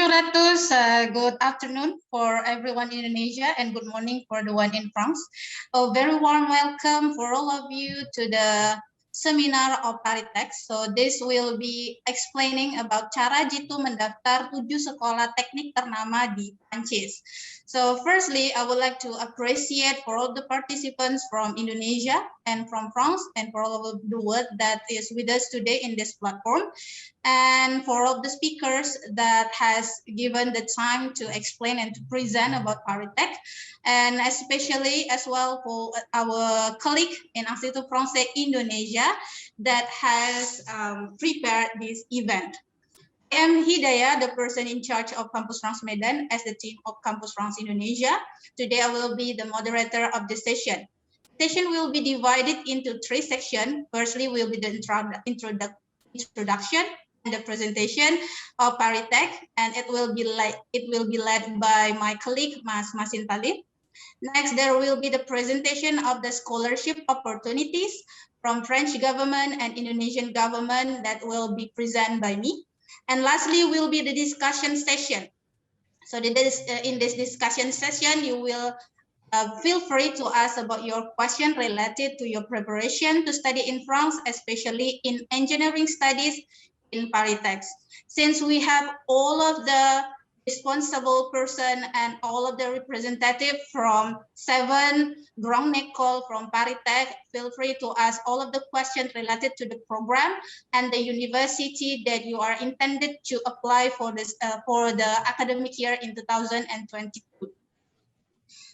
Bonjour à tous, good afternoon for everyone in Indonesia and good morning for the one in France. A very warm welcome for all of you to the seminar of ParisTech. So this will be explaining about cara jitu mendaftar 7 sekolah teknik ternama di Prancis. So firstly, I would like to appreciate for all the participants from Indonesia and from France and for all of the world that is with us today in this platform. And for all the speakers that has given the time to explain and to present about ParisTech, and especially as well for our colleague in Institut Français Indonesia that has prepared this event. I am Hidayah, the person in charge of Campus France Medan as the team of Campus France Indonesia. Today I will be the moderator of the session. The session will be divided into 3 sections. Firstly will be the introduction and the presentation of ParisTech, and it will be led by my colleague Mas Masin Talib. Next, there will be the presentation of the scholarship opportunities from French government and Indonesian government that will be presented by me. And lastly will be the discussion session. So in this discussion session, you will feel free to ask about your question related to your preparation to study in France, especially in engineering studies in ParisTech. Since we have all of the responsible person and all of the representative from 7 Grand Écoles from ParisTech, feel free to ask all of the questions related to the program and the university that you are intended to apply for this for the academic year in 2022.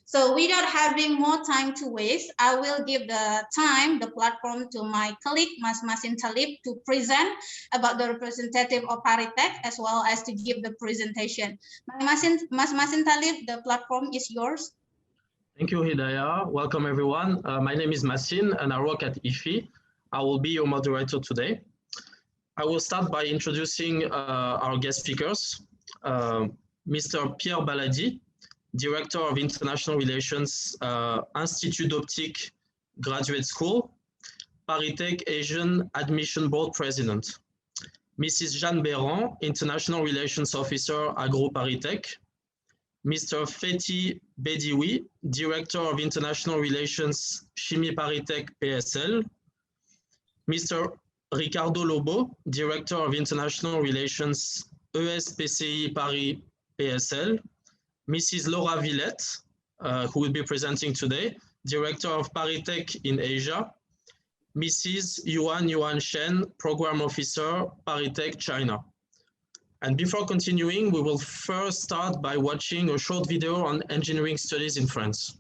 So without having more time to waste, I will give the platform to my colleague, Mas Masin Talib, to present about the representative of ParisTech, as well as to give the presentation. Mas Masin Talib, the platform is yours. Thank you, Hidayah. Welcome, everyone. My name is Masin, and I work at IFI. I will be your moderator today. I will start by introducing our guest speakers, Mr. Pierre Baladi, Director of International Relations, Institut d'Optique Graduate School, ParisTech Asian Admission Board President. Mrs. Jeanne Béran, International Relations Officer, Agro ParisTech. Mr. Fethi Bediwi, Director of International Relations, Chimie ParisTech Psl. Mr. Ricardo Lobo, Director of International Relations, ESPCI Paris Psl. Mrs. Laura Villette, who will be presenting today, Director of ParisTech in Asia. Mrs. Yuan Shen, Program Officer, ParisTech China. And before continuing, we will first start by watching a short video on engineering studies in France.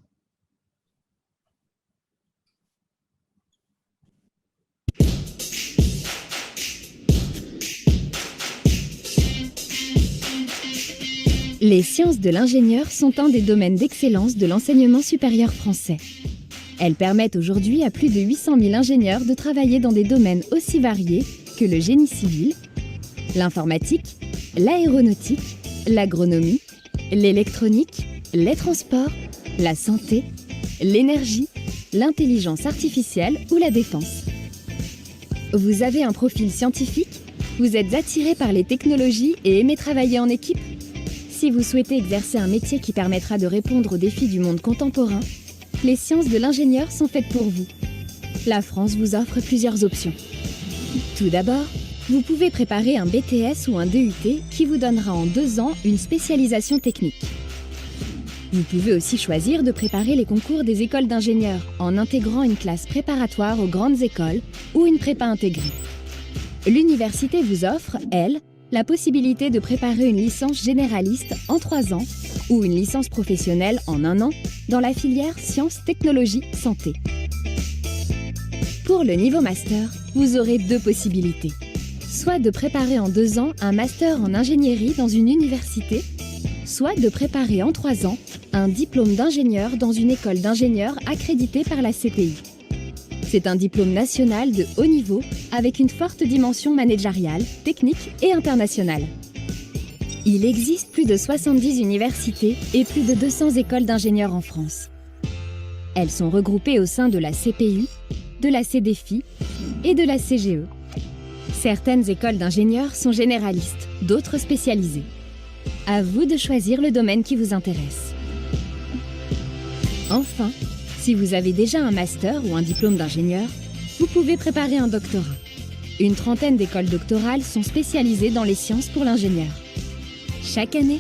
Les sciences de l'ingénieur sont un des domaines d'excellence de l'enseignement supérieur français. Elles permettent aujourd'hui à plus de 800 000 ingénieurs de travailler dans des domaines aussi variés que le génie civil, l'informatique, l'aéronautique, l'agronomie, l'électronique, les transports, la santé, l'énergie, l'intelligence artificielle ou la défense. Vous avez un profil scientifique? Vous êtes attiré par les technologies et aimez travailler en équipe? Si vous souhaitez exercer un métier qui permettra de répondre aux défis du monde contemporain, les sciences de l'ingénieur sont faites pour vous. La France vous offre plusieurs options. Tout d'abord, vous pouvez préparer un BTS ou un DUT qui vous donnera en 2 ans une spécialisation technique. Vous pouvez aussi choisir de préparer les concours des écoles d'ingénieurs en intégrant une classe préparatoire aux grandes écoles ou une prépa intégrée. L'université vous offre, elle, la possibilité de préparer une licence généraliste en 3 ans ou une licence professionnelle en 1 an dans la filière sciences, technologies, santé. Pour le niveau master, vous aurez 2 possibilités. Soit de préparer en 2 ans un master en ingénierie dans une université, soit de préparer en 3 ans un diplôme d'ingénieur dans une école d'ingénieurs accréditée par la CPI. C'est un diplôme national de haut niveau avec une forte dimension managériale, technique et internationale. Il existe plus de 70 universités et plus de 200 écoles d'ingénieurs en France. Elles sont regroupées au sein de la CPI, de la CDFI et de la CGE. Certaines écoles d'ingénieurs sont généralistes, d'autres spécialisées. À vous de choisir le domaine qui vous intéresse. Enfin, si vous avez déjà un master ou un diplôme d'ingénieur, vous pouvez préparer un doctorat. Une trentaine d'écoles doctorales sont spécialisées dans les sciences pour l'ingénieur. Chaque année,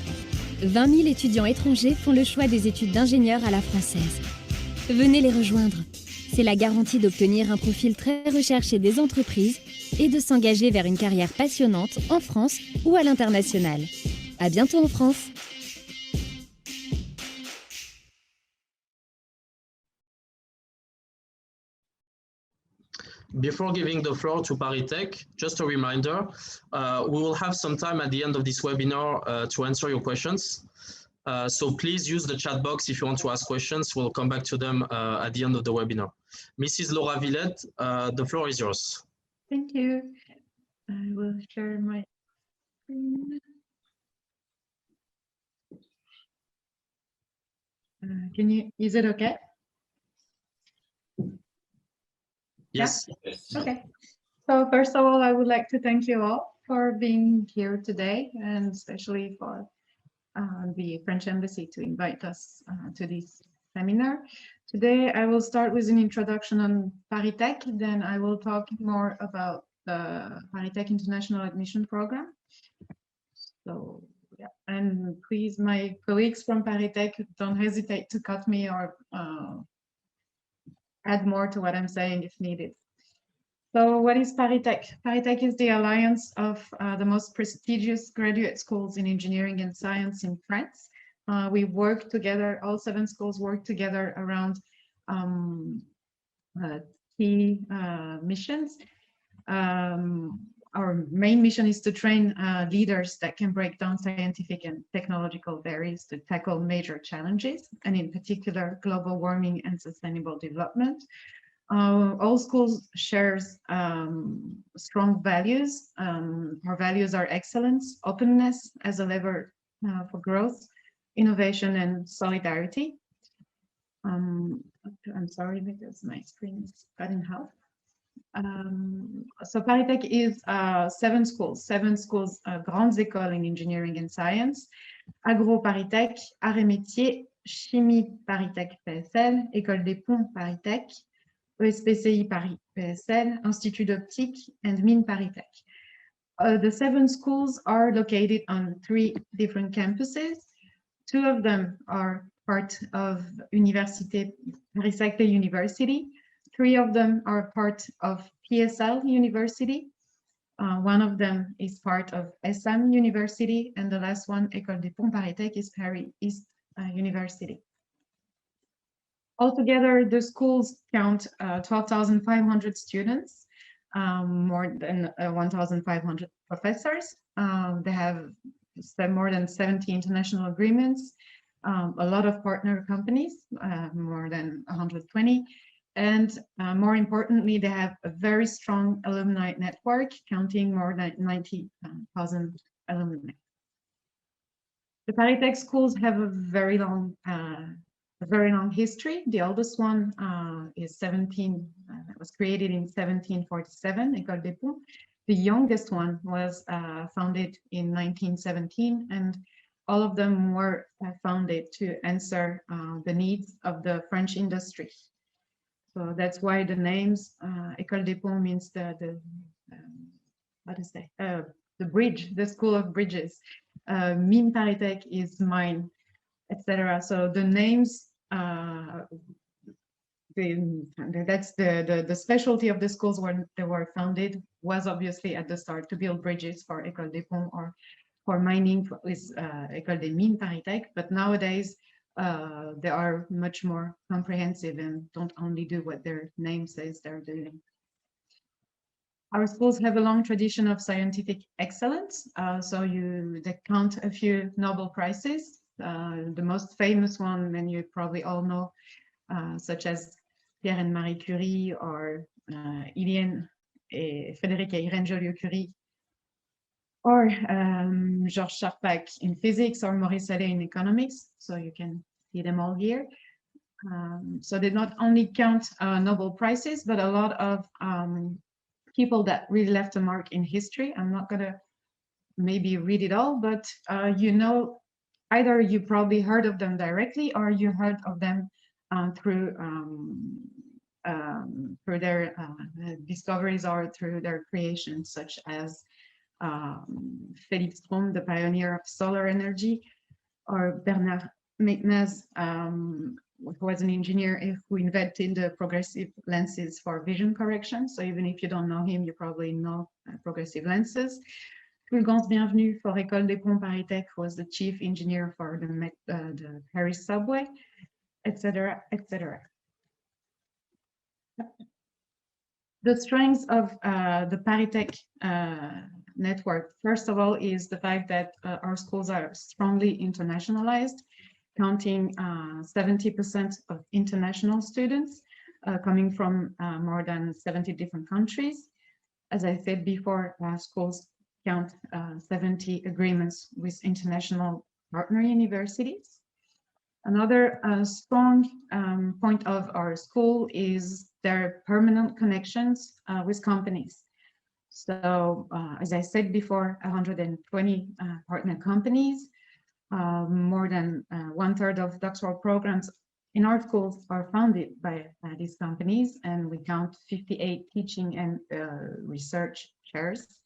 20 000 étudiants étrangers font le choix des études d'ingénieur à la française. Venez les rejoindre. C'est la garantie d'obtenir un profil très recherché des entreprises et de s'engager vers une carrière passionnante en France ou à l'international. À bientôt en France! Before giving the floor to ParisTech, just a reminder, we will have some time at the end of this webinar to answer your questions. So please use the chat box if you want to ask questions. We'll come back to them at the end of the webinar. Mrs. Laura Villette, the floor is yours. Thank you. I will share my screen. Is it okay? Yes. Yeah? Okay. So first of all, I would like to thank you all for being here today, and especially for the French Embassy to invite us to this seminar. Today, I will start with an introduction on ParisTech, then I will talk more about the ParisTech International Admission Program. So, yeah, and please, my colleagues from ParisTech, don't hesitate to cut me or add more to what I'm saying if needed. So what is ParisTech? ParisTech is the alliance of the most prestigious graduate schools in engineering and science in France. We work together, all 7 schools work together around key missions. Our main mission is to train leaders that can break down scientific and technological barriers to tackle major challenges, and in particular, global warming and sustainable development. All schools share strong values. Our values are excellence, openness as a lever for growth, innovation, and solidarity. I'm sorry because my screen is cut in half. So ParisTech is 7 schools, grandes écoles in engineering and science, Agro ParisTech, Arts et Métiers, Chimie ParisTech Psl, École des Ponts ParisTech, ESPCI Paris Psl, Institut d'Optique, and Mines ParisTech. The 7 schools are located on 3 different campuses. 2 of them are part of Psl University. 3 of them are part of Psl University. 1 of them is part of SM University, and the last one, École des Ponts ParisTech, is Paris East University. Altogether, the schools count 12,500 students, more than 1,500 professors. They have more than 70 international agreements, a lot of partner companies, more than 120. And more importantly, they have a very strong alumni network, counting more than 90,000 alumni. The ParisTech schools have a very long history. The oldest one is was created in 1747, École des Ponts. The youngest one was founded in 1917, and all of them were founded to answer the needs of the French industry. So that's why the names École des Ponts means the bridge, the school of bridges. Mines ParisTech is mine, etc. So the names, that's the specialty of the schools when they were founded was obviously at the start to build bridges for École des Ponts or for mining with École des Mines ParisTech, but nowadays they are much more comprehensive and don't only do what their name says they're doing. Our schools have a long tradition of scientific excellence, so they count a few Nobel Prizes. The most famous one, and you probably all know, such as Pierre and Marie Curie or Frédéric et Irène Joliot-Curie, or Georges Charpak in physics, or Maurice Allais in economics. So you can see them all here. So they not only count Nobel Prizes, but a lot of people that really left a mark in history. I'm not going to maybe read it all, but you know, either you probably heard of them directly or you heard of them through their discoveries or through their creations, such as Félix Trom, the pioneer of solar energy, or Bernard Maitnaz, who was an engineer who invented the progressive lenses for vision correction. So even if you don't know him, you probably know progressive lenses. Fulgence Bienvenu for École des Ponts ParisTech, who was the chief engineer for the Paris subway, etc., etc. The strengths of the ParisTech network, first of all, is the fact that our schools are strongly internationalized, counting 70% of international students coming from more than 70 different countries. As I said before, schools count 70 agreements with international partner universities. Another strong point of our school is their permanent connections with companies. So, as I said before, 120 partner companies, more than 1/3 of doctoral programs in our schools are founded by these companies, and we count 58 teaching and research chairs.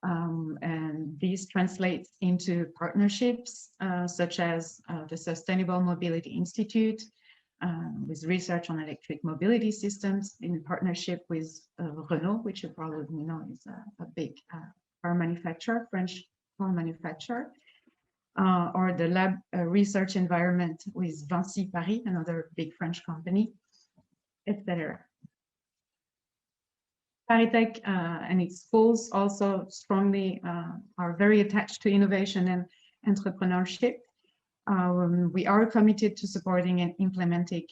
And this translates into partnerships such as the Sustainable Mobility Institute with research on electric mobility systems in partnership with Renault, which you probably know is a big car manufacturer, French car manufacturer, or the lab research environment with Vinci Paris, another big French company, etc. ParisTech and its schools also strongly are very attached to innovation and entrepreneurship. We are committed to supporting and implementing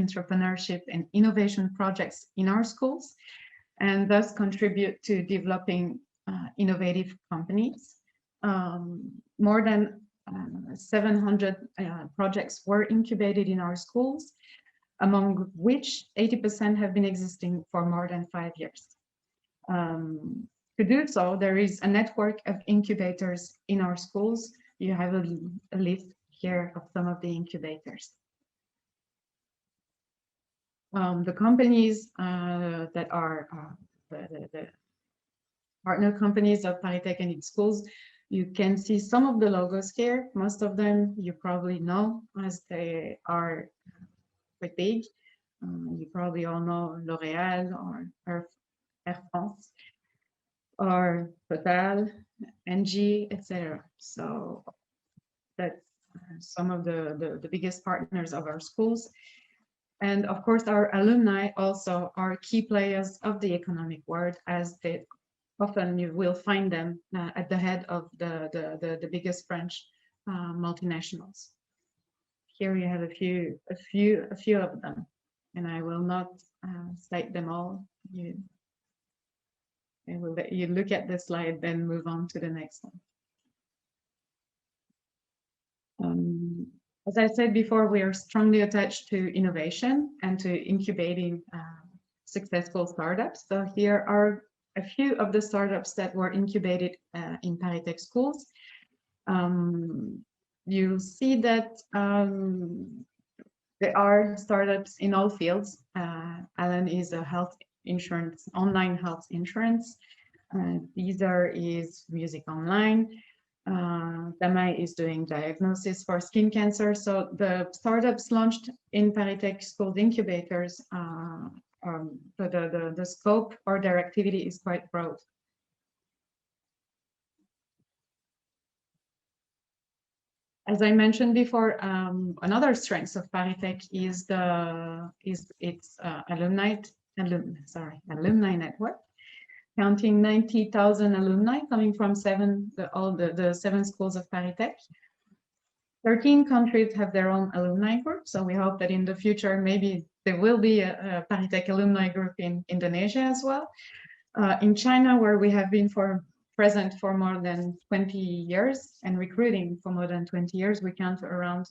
entrepreneurship and innovation projects in our schools, and thus contribute to developing innovative companies. More than 700 projects were incubated in our schools, among which 80% have been existing for more than 5 years. To do so, there is a network of incubators in our schools. You have a list here of some of the incubators. The companies that are the partner companies of ParisTech and its schools, you can see some of the logos here. Most of them you probably know, as they are quite big. You probably all know L'Oréal or Air France or Total, Engie, etc. So that's some of the biggest partners of our schools. And of course, our alumni also are key players of the economic world, as they often you will find them at the head of the biggest French multinationals. Here you have a few of them, and I will not cite them all. I will let you look at the slide, then move on to the next one. As I said before, we are strongly attached to innovation and to incubating successful startups. So here are a few of the startups that were incubated in ParisTech schools. You'll see that there are startups in all fields. Alan is a health insurance, online health insurance. Deezer is music online. Tamai is doing diagnosis for skin cancer. So the startups launched in ParisTech schools incubators, the scope or their activity is quite broad. As I mentioned before, another strength of ParisTech is its alumni network, counting 90,000 alumni coming from all the 7 schools of ParisTech. 13 countries have their own alumni group, so we hope that in the future maybe there will be a ParisTech alumni group in Indonesia as well. In China, where we have been present for more than 20 years and recruiting for more than 20 years, we count around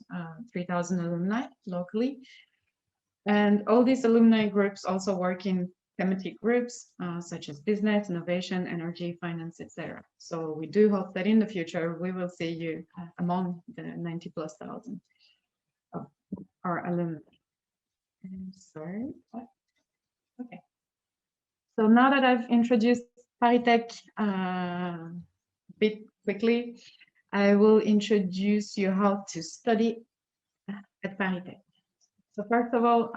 3,000 alumni locally. And all these alumni groups also work in thematic groups such as business, innovation, energy, finance, etc. So we do hope that in the future we will see you among the 90,000+ of our alumni. Sorry, what? Okay. So now that I've introduced ParisTech a bit quickly, I will introduce you how to study at ParisTech. So first of all,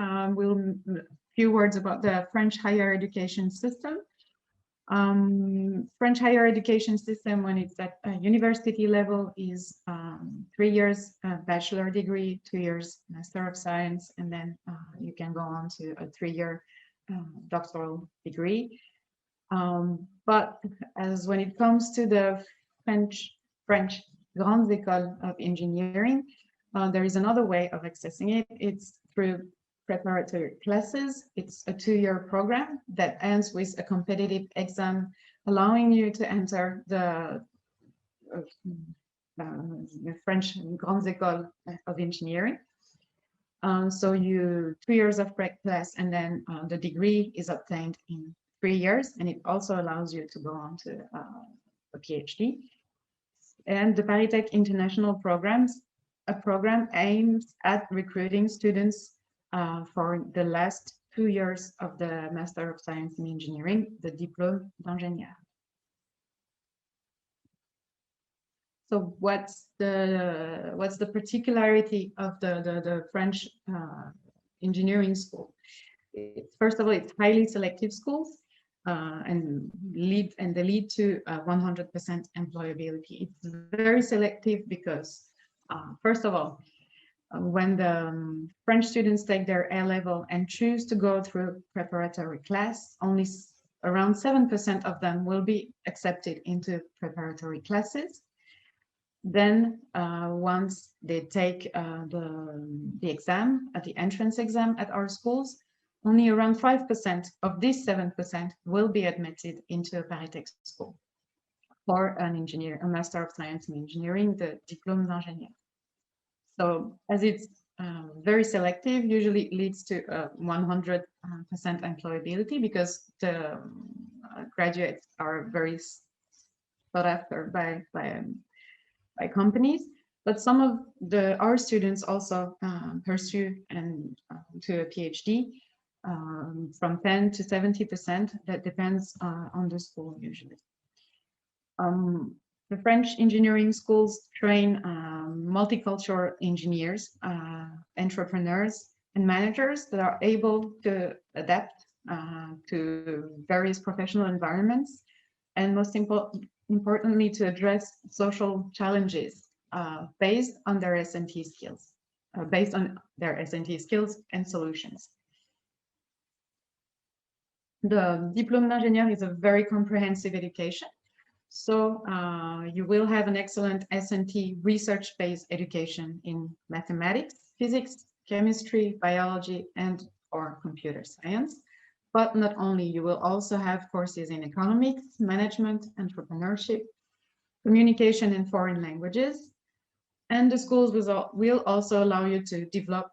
few words about the French higher education system. French higher education system, when it's at university level, is 3 years bachelor degree, 2 years Master of Science, and then you can go on to a 3-year doctoral degree. But as when it comes to the French Grandes Écoles of Engineering, there is another way of accessing it. It's through Preparatory Classes. It's a 2-year program that ends with a competitive exam, allowing you to enter the French Grandes Écoles of Engineering. So 2 years of prep class, and then the degree is obtained in 3 years, and it also allows you to go on to a PhD. And the ParisTech International Programs, a program aims at recruiting students for the last 2 years of the Master of Science in Engineering, the Diplôme d'Ingénieur. So what's the particularity of the French engineering school? First of all, it's highly selective schools, and they lead to 100% employability. It's very selective because, first of all, when the French students take their A-level and choose to go through preparatory class, only around 7% of them will be accepted into preparatory classes. Then once they take the exam, the entrance exam at our schools, only around 5% of this 7% will be admitted into a ParisTech school for an engineer, a Master of Science in Engineering, the Diplôme d'Ingénieur. So as it's very selective, usually it leads to 100% employability because the graduates are very sought after by companies. But some of our students also pursue to a PhD from 10 to 70%. That depends on the school usually. The French engineering schools train multicultural engineers, entrepreneurs, and managers that are able to adapt to various professional environments, and most importantly, to address social challenges based on their S&T skills, and solutions. The Diplôme d'Ingénieur is a very comprehensive education. So you will have an excellent S&T research-based education in mathematics, physics, chemistry, biology, and/or computer science. But not only, you will also have courses in economics, management, entrepreneurship, communication, and foreign languages. And the schools will also allow you to develop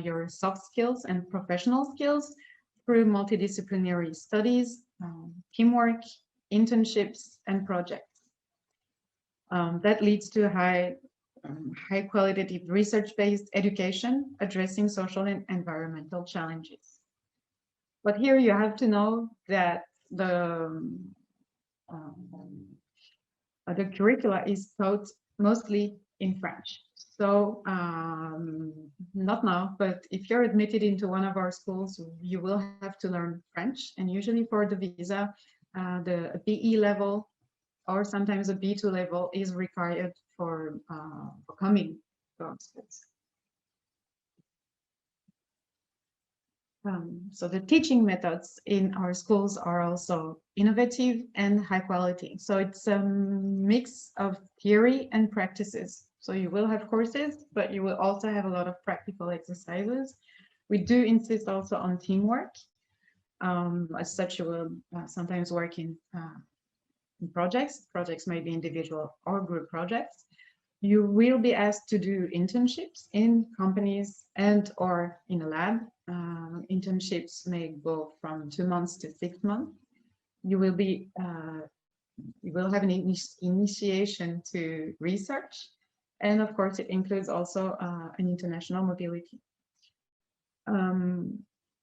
your soft skills and professional skills through multidisciplinary studies, teamwork, internships, and projects. That leads to high qualitative research-based education addressing social and environmental challenges. But here you have to know that the curricula is taught mostly in French. So not now, but if you're admitted into one of our schools, you will have to learn French. And usually for the visa, the BE level or sometimes a B2 level is required for coming to our schools. So the teaching methods in our schools are also innovative and high quality. So it's a mix of theory and practices. So you will have courses, but you will also have a lot of practical exercises. We do insist also on teamwork. As such, you will sometimes work in projects. Projects may be individual or group projects. You will be asked to do internships in companies and or in a lab. Internships may go from 2 months to 6 months. You will have an initiation to research, and of course it includes also an international mobility.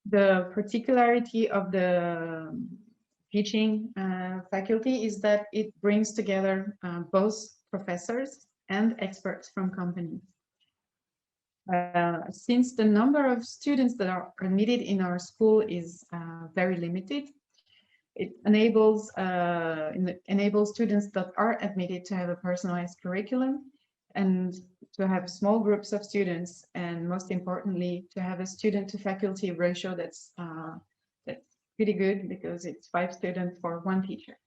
The particularity of the teaching faculty is that it brings together both professors and experts from companies. Since the number of students that are admitted in our school is very limited, it enables students that are admitted to have a personalized curriculum and to have small groups of students, and most importantly, to have a student to faculty ratio that's pretty good, because it's 5 students for 1 teacher.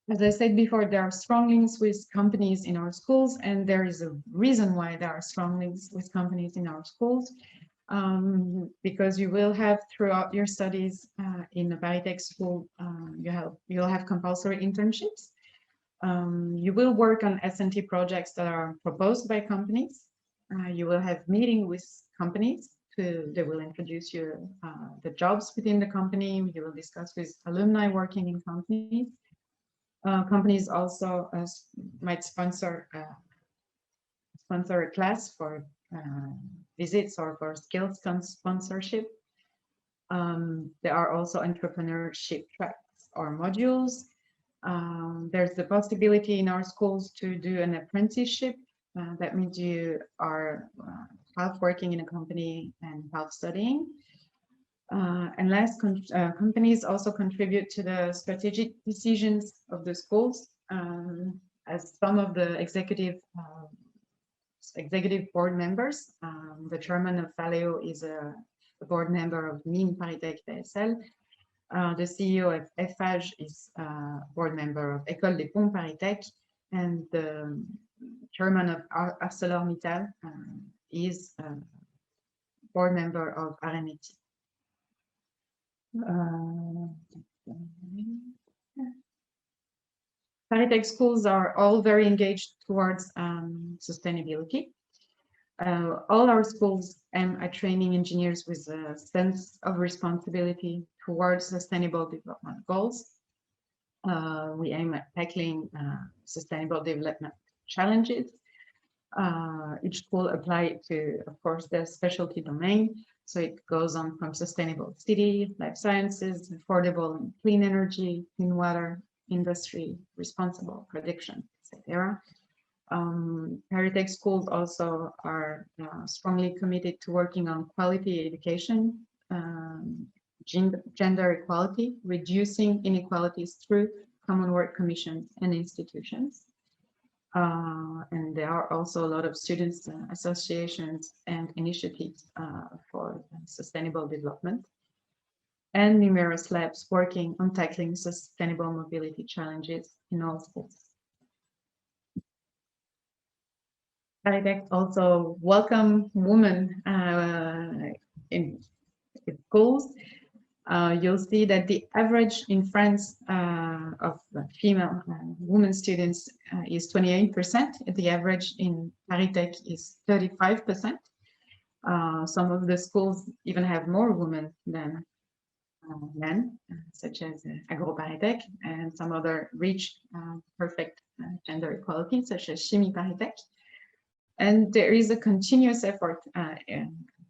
As I said before, there are strong links with companies in our schools, and there is a reason why there are strong links with companies in our schools. Because you will have throughout your studies in a ParisTech school, you'll have compulsory internships. You will work on S&T projects that are proposed by companies. You will have meeting with companies. They will introduce you the jobs within the company. You will discuss with alumni working in companies. Companies also might sponsor a class for visits or for skills sponsorship. There are also entrepreneurship tracks or modules. There's the possibility in our schools to do an apprenticeship. That means you are half working in a company and half studying. And last, companies also contribute to the strategic decisions of the schools, as some of the executive board members. The chairman of Psl is a board member of Paritech Psl. The CEO of FH is a board member of École des Ponts Paritech, and the chairman of ArcelorMittal is a board member of RMIT. ParisTech schools are all very engaged towards sustainability. All our schools aim at training engineers with a sense of responsibility towards sustainable development goals. We aim at tackling sustainable development challenges. Each school applies to, of course, their specialty domain. So it goes on from sustainable city, life sciences, affordable and clean energy, clean water, industry, responsible production, etc. ParisTech schools also are strongly committed to working on quality education, gender equality, reducing inequalities through common work commissions and institutions. And there are also a lot of students associations and initiatives for sustainable development, and numerous labs working on tackling sustainable mobility challenges in all schools. ParisTech also welcome women in schools. You'll see that the average in France of female women students is 28%. The average in ParisTech is 35%. Some of the schools even have more women than men, such as ParisTech, and some other reach perfect gender equality, such as ParisTech. And there is a continuous effort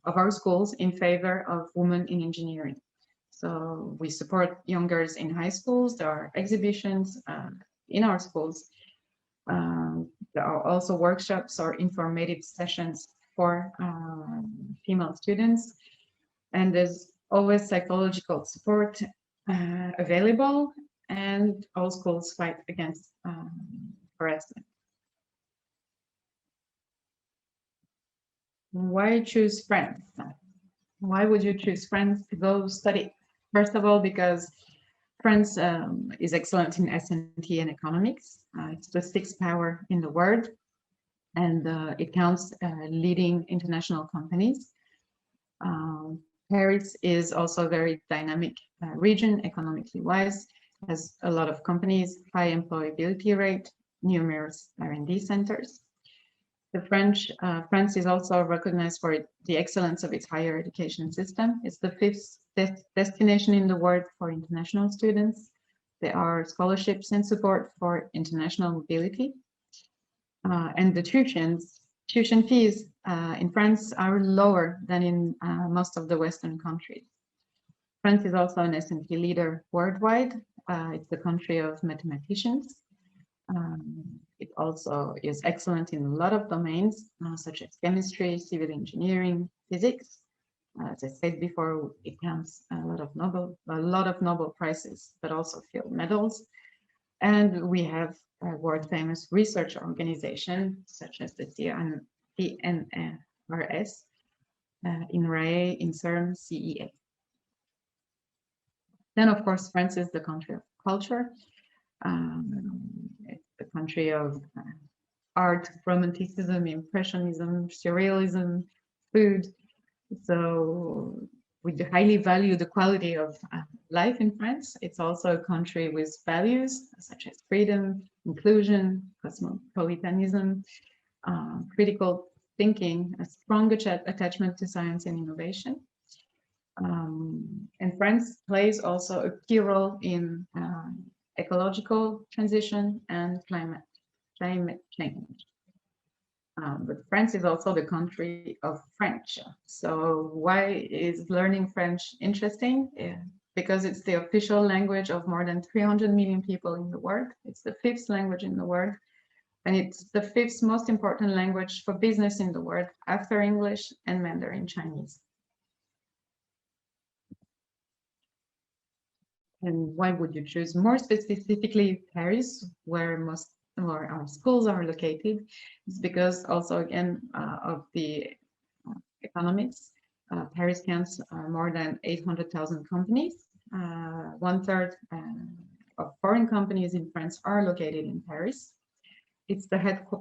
of our schools in favor of women in engineering. So we support young girls in high schools. There are exhibitions in our schools. There are also workshops or informative sessions for female students. And there's always psychological support available, and all schools fight against harassment. Why choose France? Why would you choose France to go study? First of all, because France is excellent in S&T and economics. It's the 6th power in the world, and it counts leading international companies. Paris is also a very dynamic region, economically wise, has a lot of companies, high employability rate, numerous R&D centers. The France is also recognized for the excellence of its higher education system. It's the 5th destination in the world for international students. There are scholarships and support for international mobility. And the tuition fees in France are lower than in most of the Western countries. France is also an S&P leader worldwide. It's the country of mathematicians. It also is excellent in a lot of domains, such as chemistry, civil engineering, physics. As I said before, it counts a lot of Nobel Prizes, but also field medals. And we have a world-famous research organization, such as the CNRS, INRAE, INSERM, CEA. Then, of course, France is the country of culture. It's the country of art, romanticism, impressionism, surrealism, food. So we highly value the quality of life in France. It's also a country with values such as freedom, inclusion, cosmopolitanism, critical thinking, a strong attachment to science and innovation. And France plays also a key role in ecological transition and climate change. But France is also the country of French. So why is learning French interesting? Because it's the official language of more than 300 million people in the world. It's the 5th language in the world. And it's the 5th most important language for business in the world after English and Mandarin Chinese. And why would you choose more specifically Paris, where our schools are located? It's because also again of the economics. Paris counts more than 800,000 companies. 1/3 of foreign companies in France are located in Paris.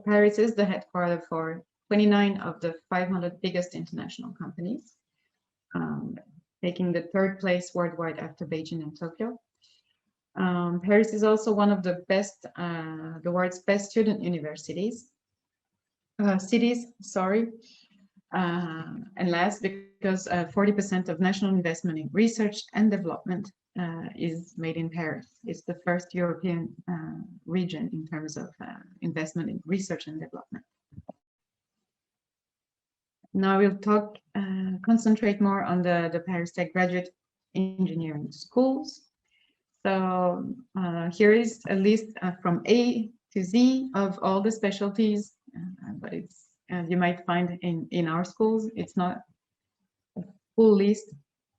Paris is the headquarters for 29 of the 500 biggest international companies, taking the 3rd place worldwide after Beijing and Tokyo. Paris is also one of the world's best student cities, sorry. And last, because 40% of national investment in research and development is made in Paris. It's the first European region in terms of investment in research and development. Now we'll concentrate more on the ParisTech graduate engineering schools. So here is a list from A to Z of all the specialties, but it's you might find in our schools. It's not a full list,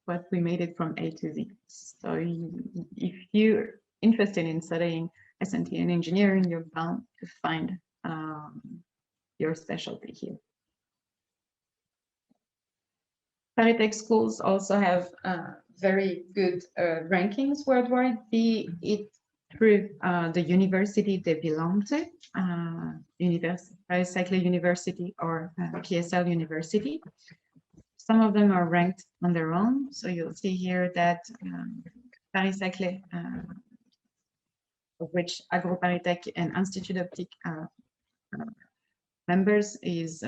but we made it from A to Z. So if you're interested in studying S&T and engineering, you're bound to find your specialty here. ParisTech schools also have very good rankings worldwide, be it through the university they belong to, ParisTech University or Psl University. Some of them are ranked on their own. So you'll see here that ParisTech, of which Paritech and Institut d'Optique are members, is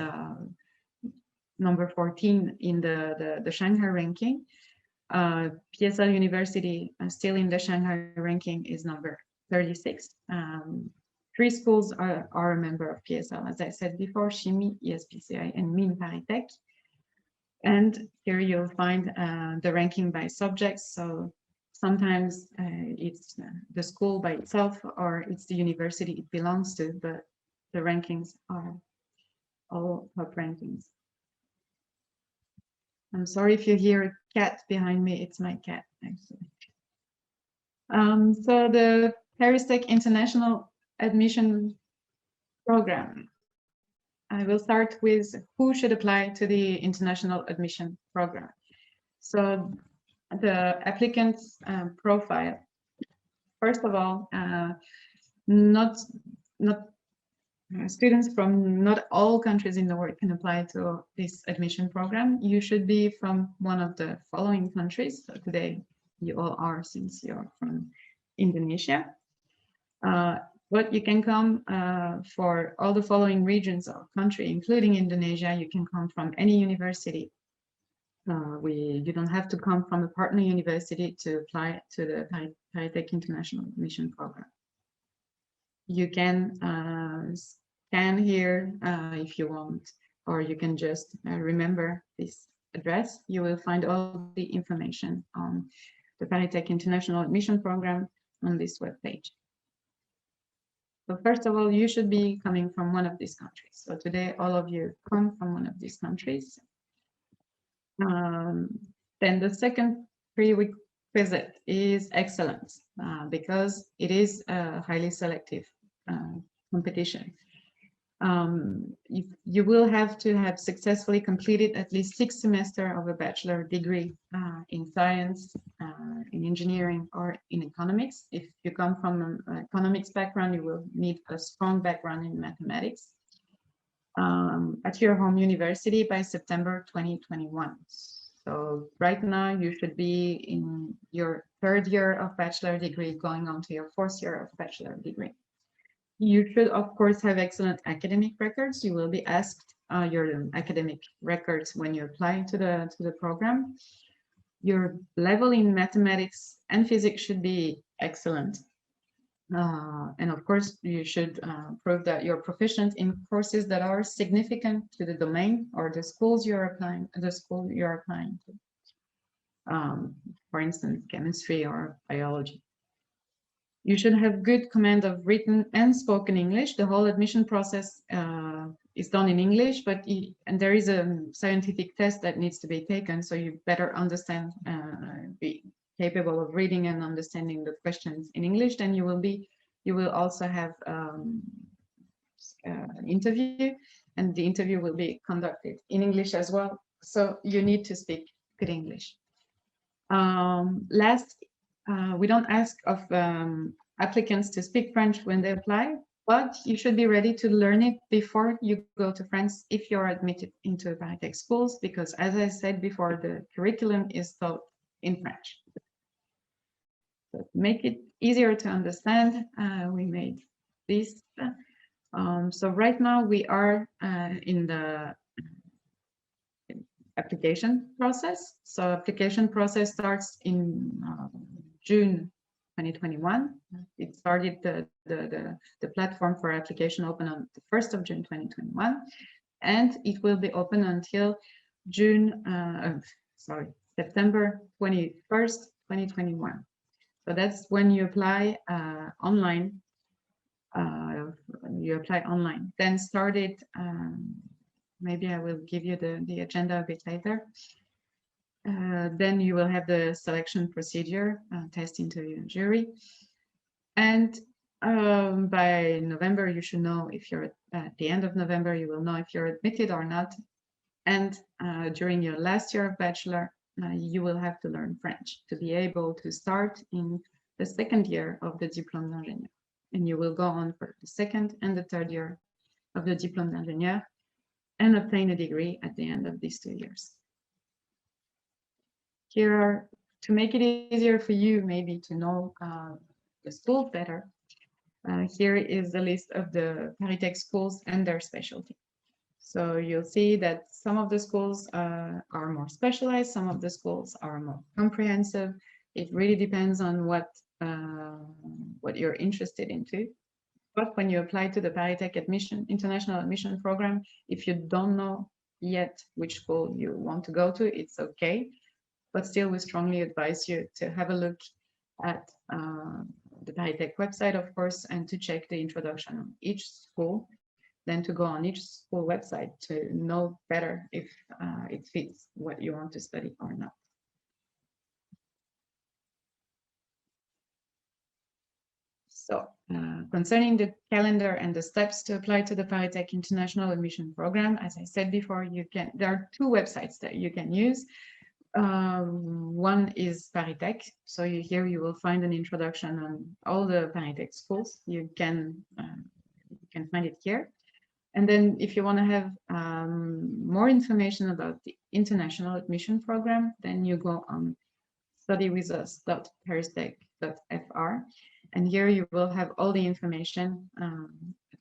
number 14 in the Shanghai ranking. Psl University, still in the Shanghai ranking, is number 36. 3 schools are a member of PSL, as I said before: Chimie, ESPCI, and Mines ParisTech. And here you'll find the ranking by subjects. So sometimes it's the school by itself, or it's the university it belongs to, but the rankings are all top rankings. I'm sorry if you hear a cat behind me, it's my cat, actually. So the ParisTech International Admission Program. I will start with who should apply to the International Admission Program. So the applicant's profile. First of all, students from not all countries in the world can apply to this admission program. You should be from one of the following countries. So today you all are, since you're from Indonesia. But you can come for all the following regions of country, including Indonesia. You can come from any university. You don't have to come from a partner university to apply to the ParisTech International Admission Program. You can scan here if you want, or you can just remember this address. You will find all the information on the ParisTech International Admission Program on this webpage. So first of all, you should be coming from one of these countries. So today, all of you come from one of these countries. Then the second prerequisite is excellence, because it is a highly selective competition. You will have to have successfully completed at least 6 semesters of a bachelor degree in science, in engineering, or in economics. If you come from an economics background, you will need a strong background in mathematics at your home university by September 2021. So right now you should be in your 3rd year of bachelor degree, going on to your 4th year of bachelor degree. You should, of course, have excellent academic records. You will be asked your academic records when you apply to the program. Your level in mathematics and physics should be excellent. And of course, you should prove that you're proficient in courses that are significant to the domain or the schools you're applying, to. For instance, chemistry or biology. You should have good command of written and spoken English. The whole admission process is done in English, and there is a scientific test that needs to be taken, so you better understand, be capable of reading and understanding the questions in English. Then you will also have an interview, and the interview will be conducted in English as well. So you need to speak good English. We don't ask of applicants to speak French when they apply, but you should be ready to learn it before you go to France if you're admitted into ParisTech schools, because as I said before, the curriculum is taught in French. So to make it easier to understand, we made this. So right now we are in the application process. So application process starts in June 2021. It started the platform for application open on the 1st of June 2021, and it will be open until September 21st, 2021. So that's when you apply online. Then started. Maybe I will give you the agenda a bit later. Then you will have the selection procedure, test, interview, and jury. And by November, you should know if you're at the end of November, you will know if you're admitted or not. And during your last year of bachelor, you will have to learn French to be able to start in the 2nd year of the Diplôme d'ingénieur. And you will go on for the 2nd and the 3rd year of the Diplôme d'ingénieur and obtain a degree at the end of these 2 years. Here are, to make it easier for you maybe to know the schools better, here is the list of the ParisTech schools and their specialty. So you'll see that some of the schools are more specialized, some of the schools are more comprehensive. It really depends on what you're interested into. But when you apply to the ParisTech International Admission Program, if you don't know yet which school you want to go to, it's okay. But still, we strongly advise you to have a look at the ParisTech website, of course, and to check the introduction on each school, then to go on each school website to know better if it fits what you want to study or not. So concerning the calendar and the steps to apply to the ParisTech International Admission Program, as I said before, there are 2 websites that you can use. One is ParisTech. So here you will find an introduction on all the ParisTech schools. You can find it here. And then if you want to have more information about the International Admission Program, then you go on studywithus.parisTech.com. parisTech.fr. And here you will have all the information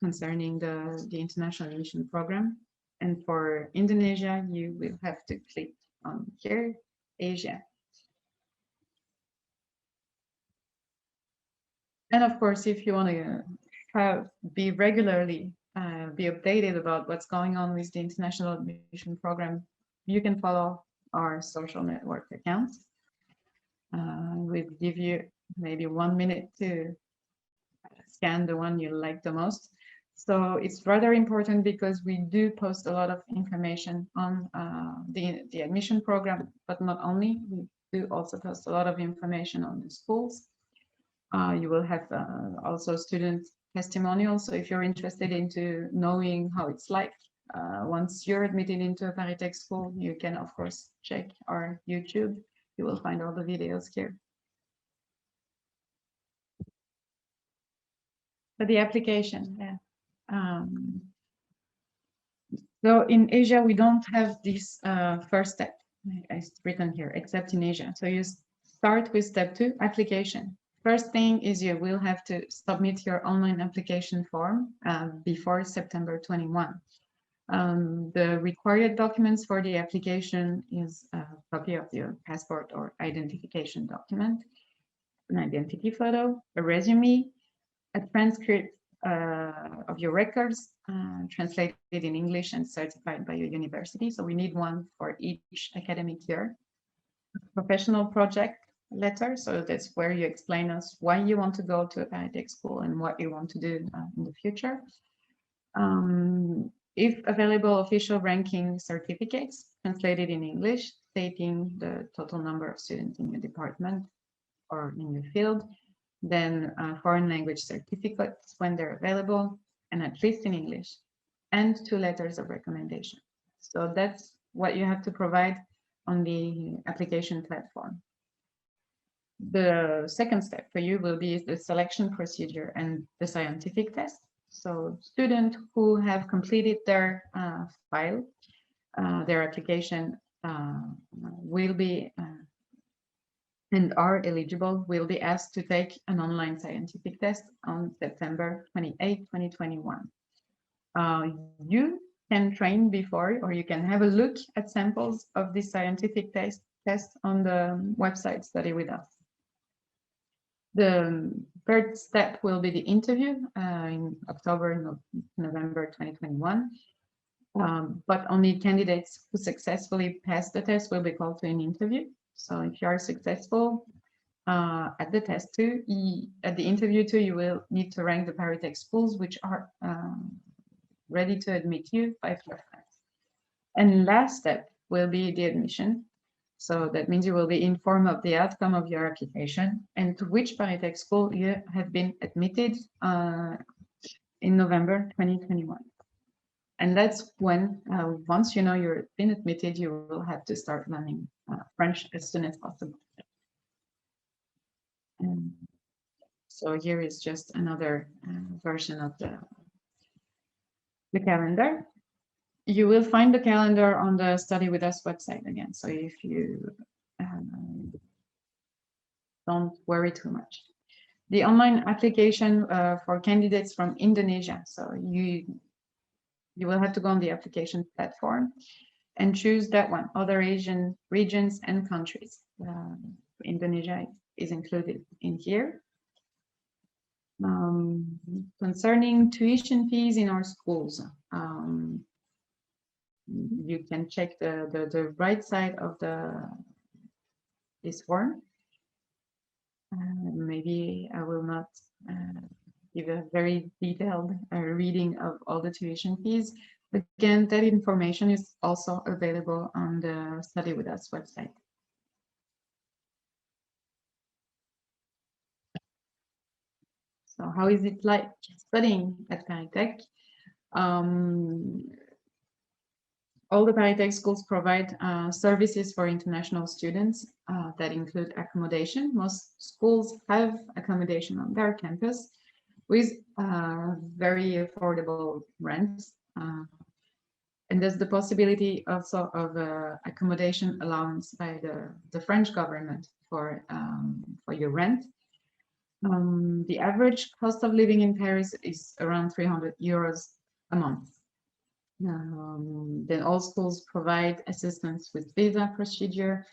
concerning the international admission program. And for Indonesia, you will have to click on here, Asia. And of course, if you want to be regularly be updated about what's going on with the international admission program, you can follow our social network accounts. We'll give you maybe 1 minute to scan the one you like the most. So it's rather important because we do post a lot of information on the admission program, but not only, we do also post a lot of information on the schools. You will have also student testimonials. So if you're interested into knowing how it's like once you're admitted into a ParisTech school, you can of course check our YouTube. You will find all the videos here. For the application, yeah. So in Asia, we don't have this first step, it's written here, except in Asia. So you start with step 2, application. First thing is you will have to submit your online application form before September 21. The required documents for the application is a copy of your passport or identification document, an identity photo, a resume, a transcript of your records translated in English and certified by your university. So we need one for each academic year. Professional project letter. So that's where you explain us why you want to go to a ParisTech school and what you want to do in the future. If available, official ranking certificates translated in English, stating the total number of students in your department or in your field. Then foreign language certificates when they're available, and at least in English, and 2 letters of recommendation. So that's what you have to provide on the application platform. The second step for you will be the selection procedure and the scientific test. So students who have completed their file, their application will be and are eligible will be asked to take an online scientific test on September 28, 2021. You can train before, or you can have a look at samples of this scientific test on the website Study With Us. The third step will be the interview in October, November 2021. But only candidates who successfully pass the test will be called to an interview. So if you are successful at the test too, at the interview too, you will need to rank the ParisTech schools which are ready to admit you by preference. And last step will be the admission. So that means you will be informed of the outcome of your application and to which ParisTech school you have been admitted in November 2021. And that's when, once you know you've been admitted, you will have to start learning French as soon as possible. And so here is just another version of the calendar. You will find the calendar on the Study With Us website again. So if you don't worry too much. The online application for candidates from Indonesia. So you will have to go on the application platform and choose that one, other Asian regions and countries. Indonesia is included in here. Concerning tuition fees in our schools, you can check the right side of this form. Maybe I will not give a very detailed reading of all the tuition fees. Again, that information is also available on the Study With Us website. So how is it like studying at ParisTech? All the ParisTech schools provide services for international students that include accommodation. Most schools have accommodation on their campus with very affordable rents. And there's the possibility also of accommodation allowance by the French government for your rent. The average cost of living in Paris is around 300 euros a month. Then all schools provide assistance with visa procedure,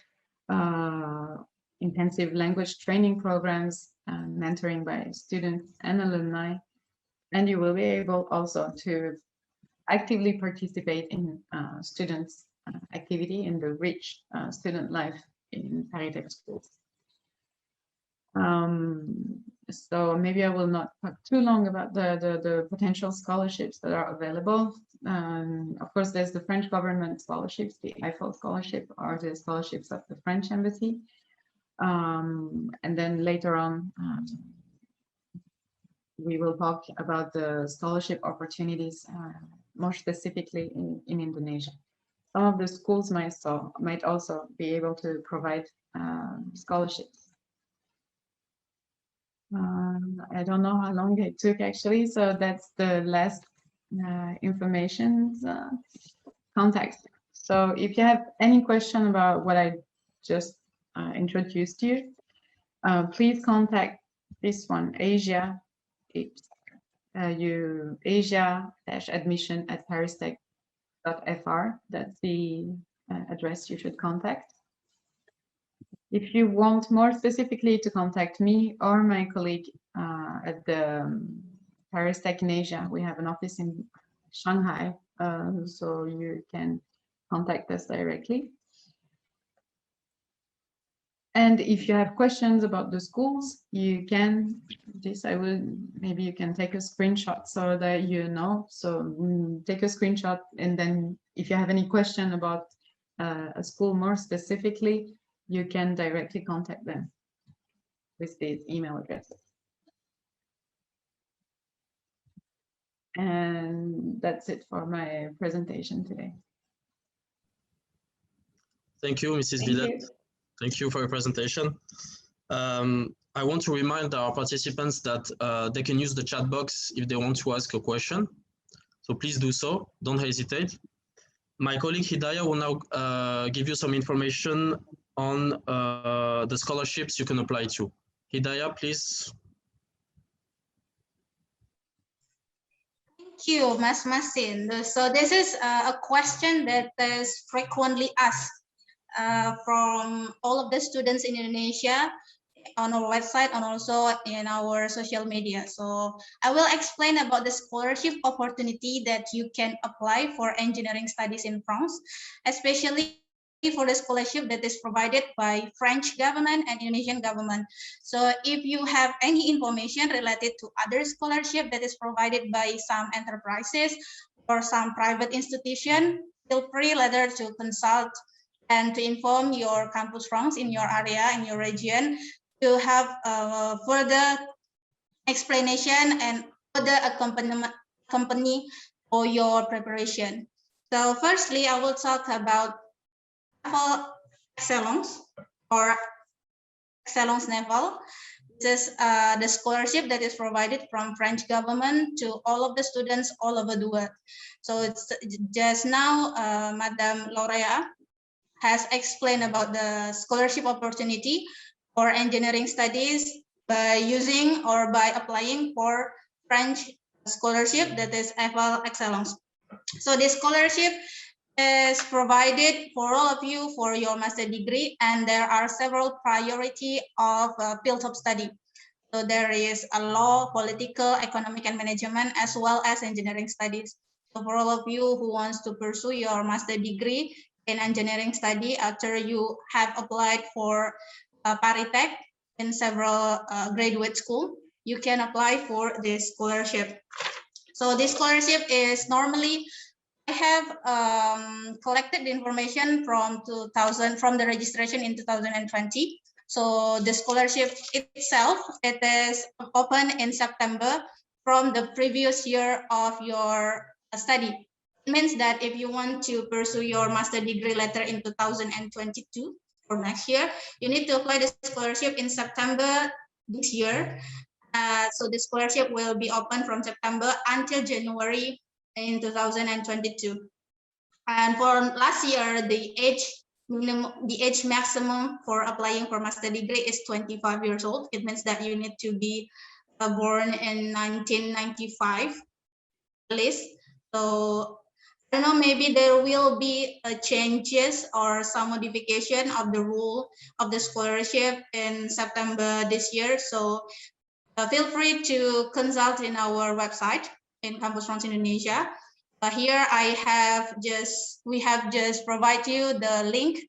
intensive language training programs, mentoring by students and alumni, and you will be able also to actively participate in students' activity in the rich student life in ParisTech schools. So maybe I will not talk too long about the potential scholarships that are available. Of course, there's the French government scholarships, the Eiffel Scholarship, or the scholarships of the French Embassy. And then later on, we will talk about the scholarship opportunities more specifically in Indonesia. Some of the schools might also be able to provide scholarships. I don't know how long it took actually, so that's the last information context. So if you have any question about what I just introduced you, please contact this one, Asia. Asia-admission@paristech.fr. That's the address you should contact. If you want more specifically to contact me or my colleague at the ParisTech in Asia, we have an office in Shanghai, so you can contact us directly. And if you have questions about the schools, you can, maybe you can take a screenshot so that you know. So take a screenshot, and then if you have any question about a school more specifically, you can directly contact them with these email addresses. And that's it for my presentation today. Thank you, Mrs. Villette. Thank you for your presentation. I want to remind our participants that they can use the chat box if they want to ask a question. So please do so, don't hesitate. My colleague Hidayah will now give you some information on the scholarships you can apply to. Hidayah, please. Thank you, Mas Masin. So this is a question that is frequently asked from all of the students in Indonesia on our website and also in our social media. So I will explain about the scholarship opportunity that you can apply for engineering studies in France, especially for the scholarship that is provided by French government and Indonesian government. So if you have any information related to other scholarship that is provided by some enterprises or some private institution, feel free later to consult and to inform your campus France in your area, in your region, to have further explanation and further accompany for your preparation. So firstly, I will talk about Naval Excellence or Excellence Naval. This is the scholarship that is provided from French government to all of the students all over the world. So it's just now, Madame Laurea has explained about the scholarship opportunity for engineering studies by using or by applying for French scholarship, that is Eiffel Excellence. So this scholarship is provided for all of you for your master degree, and there are several priority of field of study. So there is a law, political, economic, and management, as well as engineering studies. So for all of you who wants to pursue your master degree in engineering study after you have applied for ParisTech in several graduate school, you can apply for this scholarship. So this scholarship is normally, I have collected the information from the registration in 2020. So the scholarship itself, it is open in September from the previous year of your study. It means that if you want to pursue your master degree later in 2022 or next year, you need to apply the scholarship in September this year. So the scholarship will be open from September until January in 2022. And for last year, the age the age maximum for applying for master degree is 25 years old. It means that you need to be born in 1995 at least. So I don't know, maybe there will be changes or some modification of the rule of the scholarship in September this year. So feel free to consult in our website in Campus France Indonesia. Here we have just provided you the link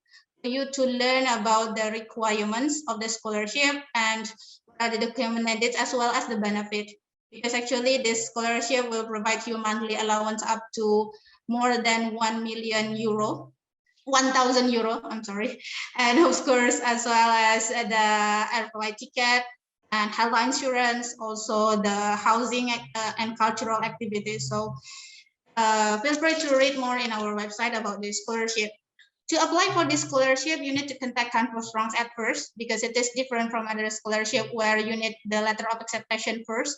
for you to learn about the requirements of the scholarship and what are the document needed as well as the benefit. Because actually this scholarship will provide you monthly allowance up to more than 1 million euro. 1,000 euro, I'm sorry. And of course, as well as the air flight ticket and health insurance, also the housing and cultural activities. So feel free to read more in our website about this scholarship. To apply for this scholarship, you need to contact Campus France at first because it is different from other scholarship where you need the letter of acceptation first.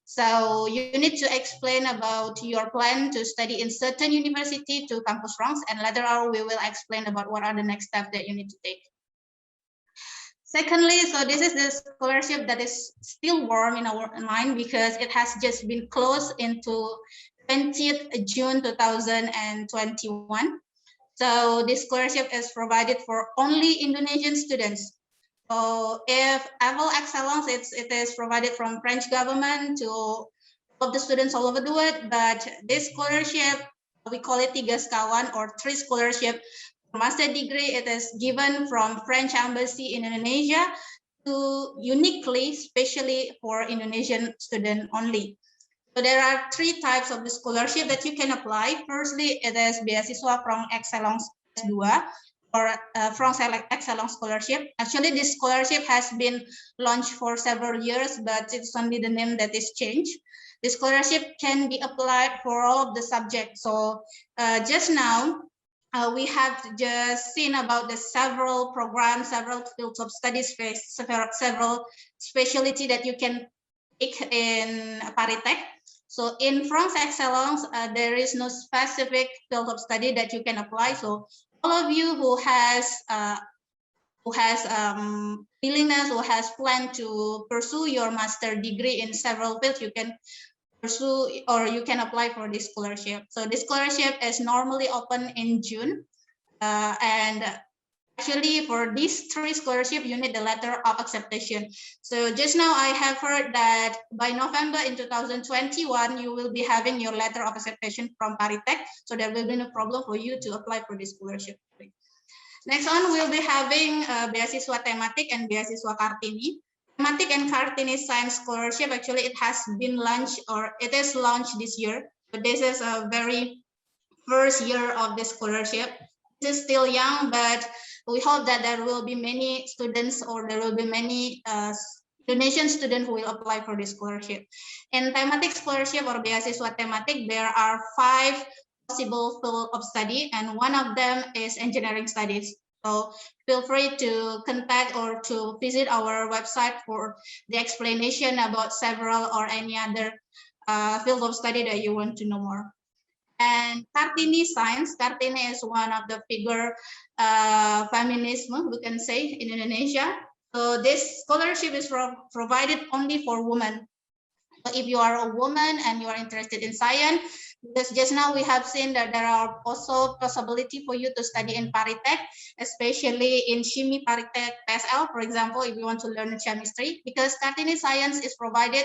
So you need to explain about your plan to study in certain university to Campus France, and later on we will explain about what are the next steps that you need to take. Secondly, so this is the scholarship that is still warm in our mind because it has just been closed into 20th June 2021. So this scholarship is provided for only Indonesian students. So if level excellence, it is provided from French government to all of the students all over the world. But this scholarship, we call it Tiga Sekawan or 3 scholarship. Master degree, it is given from French Embassy in Indonesia to uniquely, especially for Indonesian student only. So there are 3 types of the scholarship that you can apply. Firstly, it is beasiswa from Excellence S2 or from Excellence Scholarship. Actually, this scholarship has been launched for several years, but it's only the name that is changed. The scholarship can be applied for all of the subjects. So just now, we have just seen about the several programs, several fields of studies, several specialty that you can take in ParisTech. So in France Excellence, there is no specific field of study that you can apply. So all of you who has willingness, who has planned to pursue your master degree in several fields, you can pursue or you can apply for this scholarship. So this scholarship is normally open in June, and actually for these 3 scholarships, you need the letter of acceptation. So just now I have heard that by November in 2021, you will be having your letter of acceptation from ParisTech. So there will be no problem for you to apply for this scholarship. Next on, we'll be having beasiswa thematic and beasiswa Kartini. Thematic and Kartini Science Scholarship, actually it has been launched or it is launched this year. But this is a very first year of the scholarship. It is still young, but we hope that there will be many students or there will be many Indonesian students who will apply for this scholarship. In thematic scholarship or beasiswa thematic, there are 5 possible fields of study, and one of them is engineering studies. So feel free to contact or to visit our website for the explanation about several or any other field of study that you want to know more. And Kartini Science, Kartini is one of the figure feminism, we can say, in Indonesia. So this scholarship is provided only for women. So if you are a woman and you are interested in science, because just now we have seen that there are also possibility for you to study in ParisTech, especially in Chemie ParisTech Psl, for example, if you want to learn chemistry, because Kartini Science is provided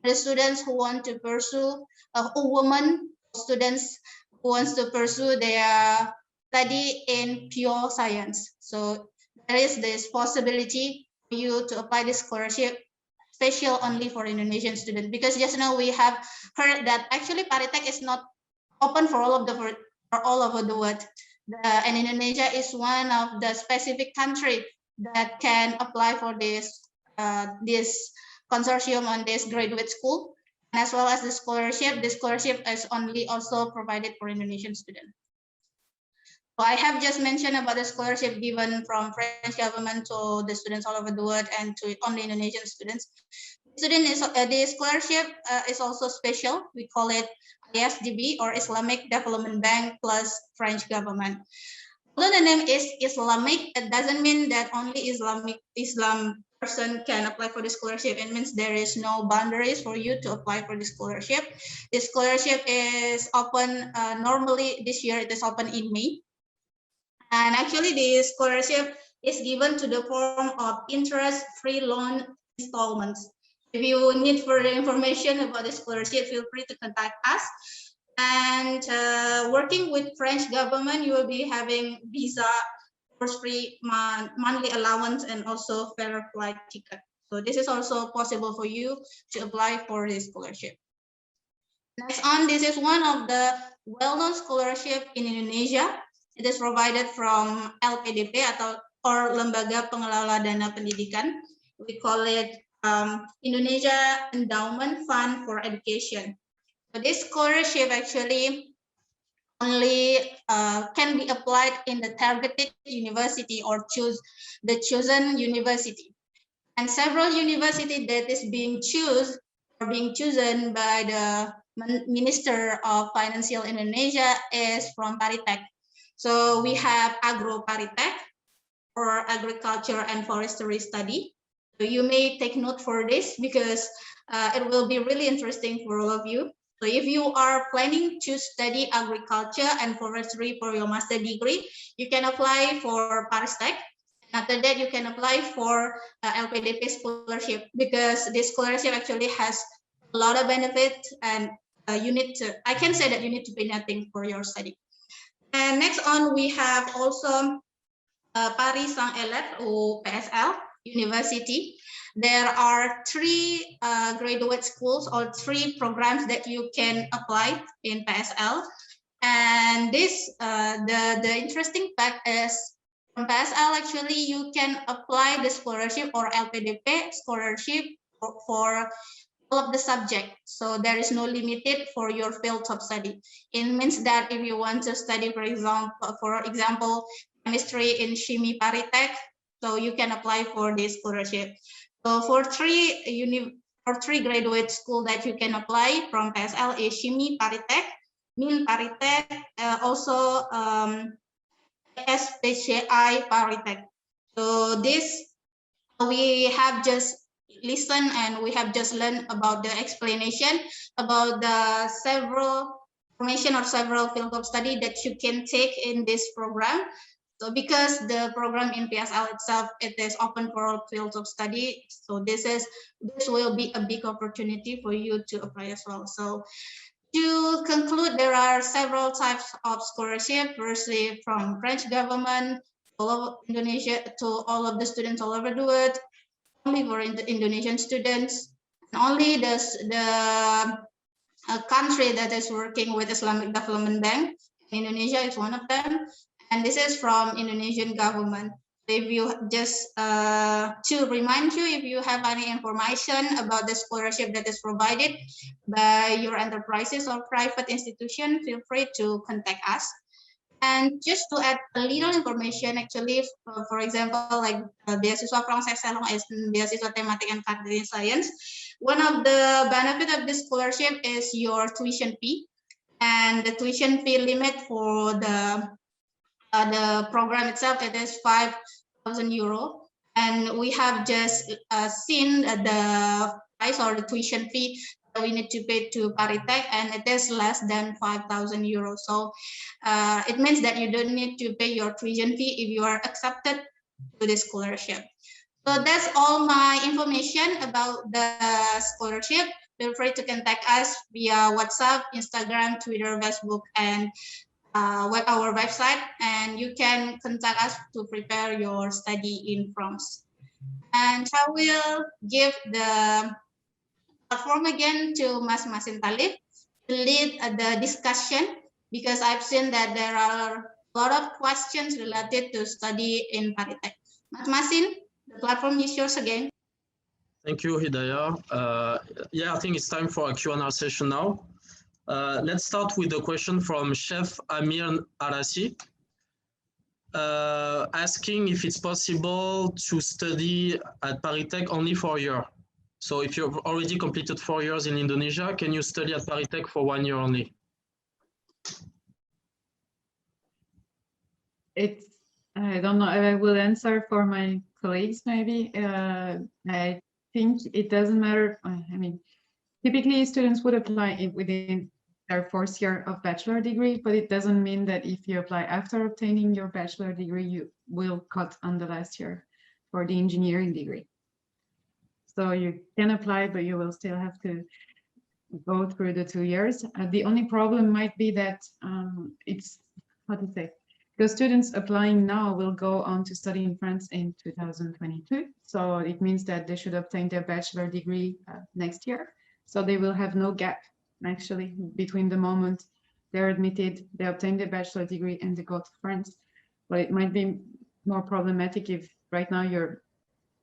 for the students who want to pursue students who wants to pursue their study in pure science. So there is this possibility for you to apply this scholarship special only for Indonesian students, because just now we have heard that actually ParisTech is not open for all over the world. And Indonesia is one of the specific country that can apply for this consortium on this graduate school, and as well as the scholarship. The scholarship is only also provided for Indonesian students. So I have just mentioned about the scholarship given from French government to the students all over the world and to only Indonesian students. The scholarship is also special. We call it ISDB or Islamic Development Bank plus French government. Although the name is Islamic, it doesn't mean that only Islam person can apply for the scholarship. It means there is no boundaries for you to apply for the scholarship. The scholarship is open, normally this year it is open in May. And actually the scholarship is given to the form of interest-free loan installments. If you need further information about the scholarship, feel free to contact us. And working with French government, you will be having visa, course-free monthly allowance, and also fair flight ticket. So this is also possible for you to apply for this scholarship. Next on, this is one of the well-known scholarship in Indonesia. It is provided from LPDP or Lembaga Pengelola Dana Pendidikan. We call it Indonesia Endowment Fund for Education. So this scholarship actually only can be applied in the targeted university or choose the chosen university. And several universities that is being chosen by the Minister of Financial Indonesia is from ParisTech. So we have ParisTech or Agriculture and Forestry Study. So you may take note for this because it will be really interesting for all of you. So if you are planning to study agriculture and forestry for your master degree, you can apply for ParisTech. After that, you can apply for LPDP scholarship because this scholarship actually has a lot of benefits, and I can say that you need to pay nothing for your study. And next on, we have also Paris Saint-Élève or Psl University. There are 3 graduate schools or 3 programs that you can apply in Psl. And this, the interesting fact is from Psl, actually, you can apply the scholarship or LPDP scholarship for all of the subject. So there is no limited for your field of study. It means that if you want to study, for example, chemistry in Paritech, so you can apply for this scholarship. So for 3 graduate school that you can apply from Psl is Paritech, Paritech, also SPCI Paritech. So this we have just listened and we have just learned about the explanation about the several information or several field of study that you can take in this program. So because the program in PSL itself, it is open for all fields of study. So this will be a big opportunity for you to apply as well. So to conclude, there are several types of scholarship, firstly from French government, all of Indonesia, to all of the students all over the world, only for Indonesian students, and only the country that is working with Islamic Development Bank. Indonesia is one of them, and this is from Indonesian government. If you just to remind you, if you have any information about the scholarship that is provided by your enterprises or private institution, feel free to contact us. And just to add a little information, actually, for example, like beasiswa Francais Salon is beasiswa tematik and cognitive science. One of the benefit of this scholarship is your tuition fee, and the tuition fee limit for the program itself, it is 5,000 euro, and we have just seen the price or the tuition fee that we need to pay to ParisTech, and it is less than 5,000 euros. So it means that you don't need to pay your tuition fee if you are accepted to the scholarship. So that's all my information about the scholarship. Feel free to contact us via WhatsApp, Instagram, Twitter, Facebook, and our website, and you can contact us to prepare your study in France. And I will give the platform again to Mas Masin Talib to lead the discussion, because I've seen that there are a lot of questions related to study in ParisTech. Mas Masin, the platform is yours again. Thank you, Hidayah. Yeah, I think it's time for a Q&A session now. Let's start with the question from Chef Amir Arasi, asking if it's possible to study at ParisTech only for a year. So if you've already completed 4 years in Indonesia, can you study at ParisTech for 1 year only? I don't know. I will answer for my colleagues maybe. I think it doesn't matter. I mean, typically students would apply within their fourth year of bachelor degree, but it doesn't mean that if you apply after obtaining your bachelor degree, you will cut on the last year for the engineering degree. So you can apply, but you will still have to go through the 2 years. The only problem might be that it's, how to say, the students applying now will go on to study in France in 2022. So it means that they should obtain their bachelor degree next year. So they will have no gap actually between the moment they're admitted, they obtain their bachelor degree and they go to France. But it might be more problematic if right now you're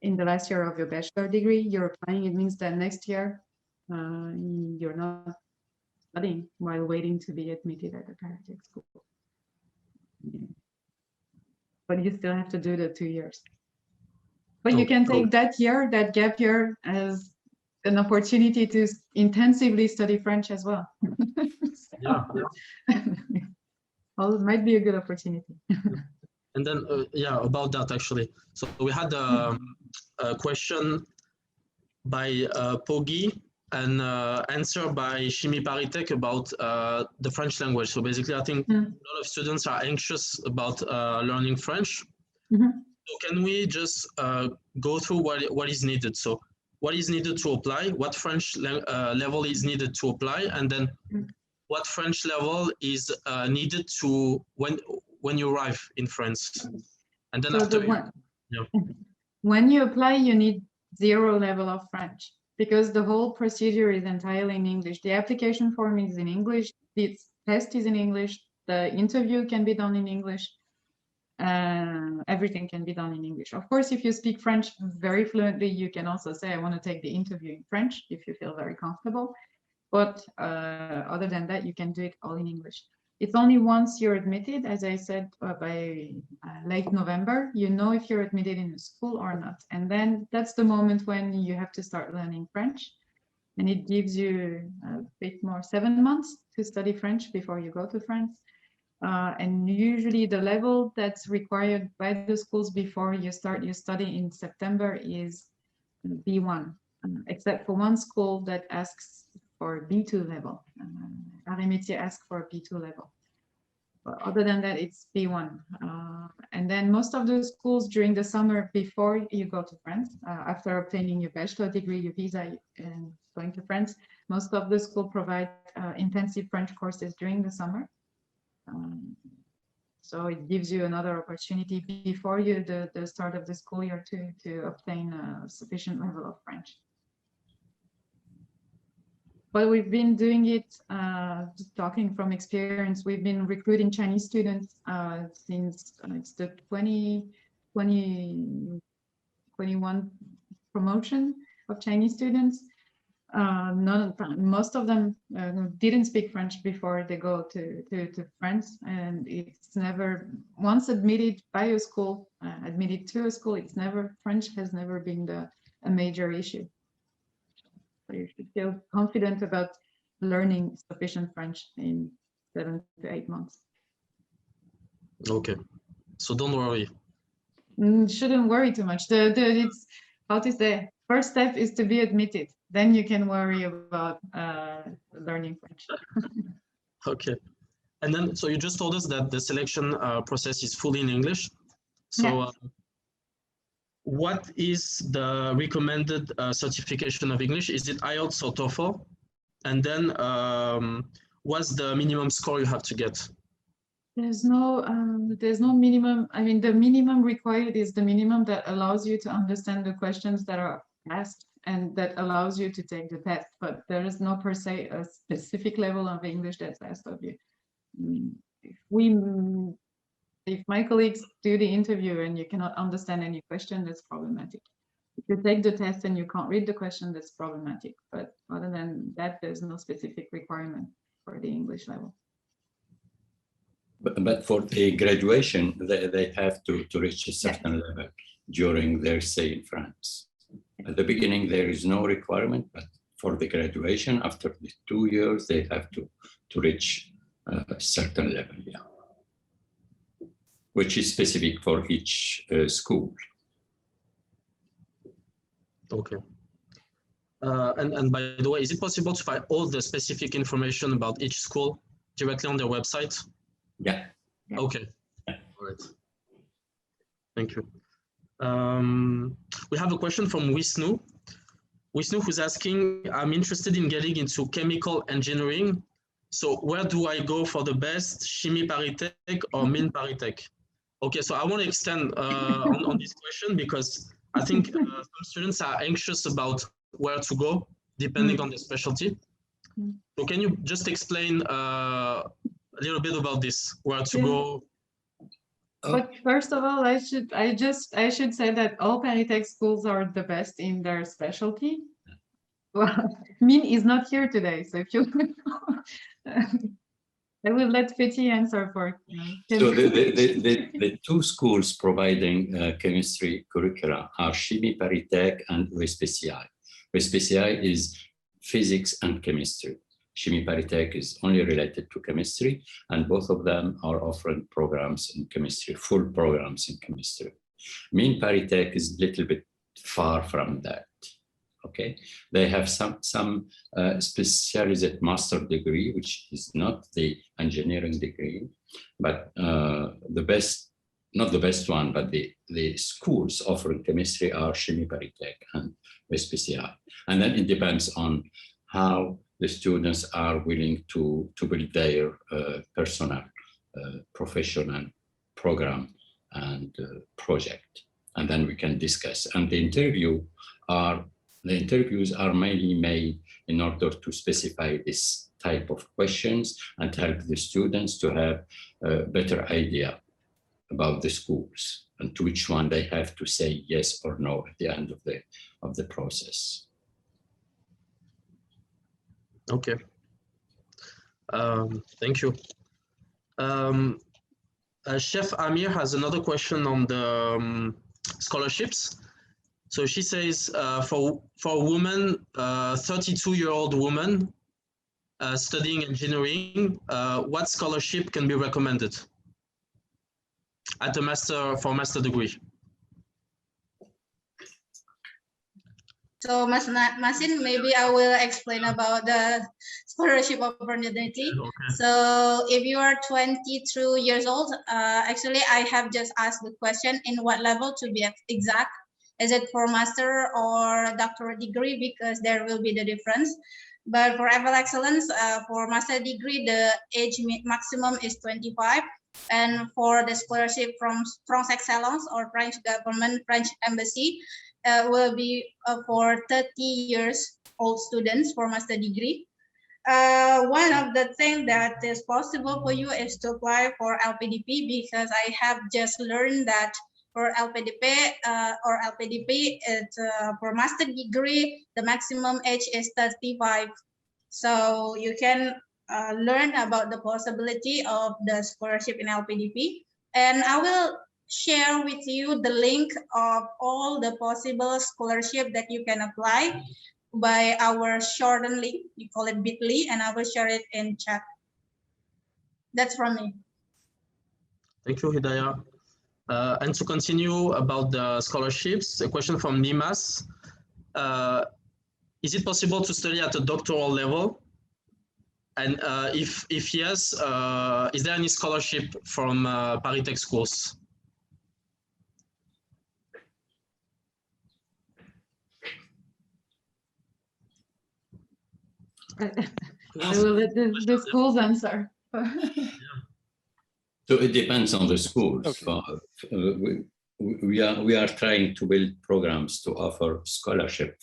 in the last year of your bachelor degree, you're applying, it means that next year you're not studying while waiting to be admitted at the ParisTech school. But you still have to do the 2 years. But you can take that year, that gap year, as an opportunity to intensively study French as well. Yeah. Well, it might be a good opportunity. And then, yeah, about that actually. So we had a question by Poggi and answer by Chimie Paritech about the French language. So basically, I think a lot of students are anxious about learning French. So can we just go through what is needed? So what is needed to apply, what French level is needed to apply, and then what French level is needed to when you arrive in France. And then so after when you apply, you need 0 level of French because the whole procedure is entirely in English. The application form is in English, the test is in English, the interview can be done in English. Everything can be done in English. Of course, if you speak French very fluently, you can also say, I want to take the interview in French if you feel very comfortable. But other than that, you can do it all in English. It's only once you're admitted, as I said, by late November, you know if you're admitted in a school or not. And then that's the moment when you have to start learning French. And it gives you a bit more, 7 months to study French before you go to France. And usually the level that's required by the schools before you start your study in September is B1, except for one school that asks for B2 level. Arimetier asks for B2 level. But other than that, it's B1. And then most of the schools during the summer before you go to France, after obtaining your bachelor degree, your visa, and going to France, most of the schools provide intensive French courses during the summer. So it gives you another opportunity before the start of the school year to obtain a sufficient level of French. But we've been doing it, just talking from experience, we've been recruiting Chinese students since it's the 2021 promotion of Chinese students. Most of them didn't speak French before they go to France, and it's never, once admitted by a school, admitted to a school, it's never, French has never been a major issue. So you should feel confident about learning sufficient French in 7 to 8 months. Okay, so don't worry. Shouldn't worry too much. It's, how to say, first step is to be admitted. Then you can worry about learning French. Okay. And then, so you just told us that the selection process is fully in English. So yeah. What is the recommended certification of English? Is it IELTS or TOEFL? And then what's the minimum score you have to get? There's no minimum. I mean, the minimum required is the minimum that allows you to understand the questions that are asked and that allows you to take the test. But there is no per se a specific level of English that's asked of you. If my colleagues do the interview and you cannot understand any question, that's problematic. If you take the test and you can't read the question, that's problematic. But other than that, there's no specific requirement for the English level. But for the graduation, they have to reach a certain level during their stay in France. At the beginning, there is no requirement, but for the graduation, after the 2 years, they have to reach a certain level. Yeah. which is specific for each school. Okay. And by the way, is it possible to find all the specific information about each school directly on their website? Yeah. Okay. Yeah. All right. Thank you. We have a question from Wisnu. Wisnu, who's asking, I'm interested in getting into chemical engineering. So where do I go for the best, Chimie Paritech or Mines Paritech? Okay, so I want to extend on this question because I think some students are anxious about where to go depending on the specialty. So can you just explain a little bit about this, where to go? But first of all, I should say that all Paritech schools are the best in their specialty. Well, Min is not here today, so if you I will let Feti answer for him. So the two schools providing chemistry curricula are Chimie Paritech and Psl. Psl is physics and chemistry. Chimie Paritech is only related to chemistry, and both of them are offering programs in chemistry, full programs in chemistry. Mines Paritech is a little bit far from that. Okay, they have some specialized master degree, which is not the engineering degree, but not the best one, but the schools offering chemistry are Chimie Paritech and Psl. And then it depends on how the students are willing to build their personal, professional program and project. And then we can discuss. And the interviews are mainly made in order to specify this type of questions and help the students to have a better idea about the schools and to which one they have to say yes or no at the end of the process. Okay. Thank you. Chef Amir has another question on the scholarships. So she says, for a woman, 32-year-old woman studying engineering, what scholarship can be recommended at a master degree? So Masin, maybe I will explain about the scholarship opportunity. Okay. So if you are 22 years old, actually I have just asked the question in what level to be exact. Is it for master or doctorate degree? Because there will be the difference. But for FL Excellence, for master degree, the age maximum is 25. And for the scholarship from France Excellence or French government, French embassy, will be for 30 years old students for master degree. One of the things that is possible for you is to apply for LPDP, because I have just learned that for LPDP, it's for master degree, the maximum age is 35. So you can learn about the possibility of the scholarship in LPDP. And I will share with you the link of all the possible scholarship that you can apply by our shortened link. We call it bit.ly, and I will share it in chat. That's from me. Thank you, Hidayah. And to continue about the scholarships, a question from Nimas. Is it possible to study at a doctoral level? And if yes, is there any scholarship from Paritech schools? I will let the schools answer. So it depends on the schools. Okay. We are trying to build programs to offer scholarship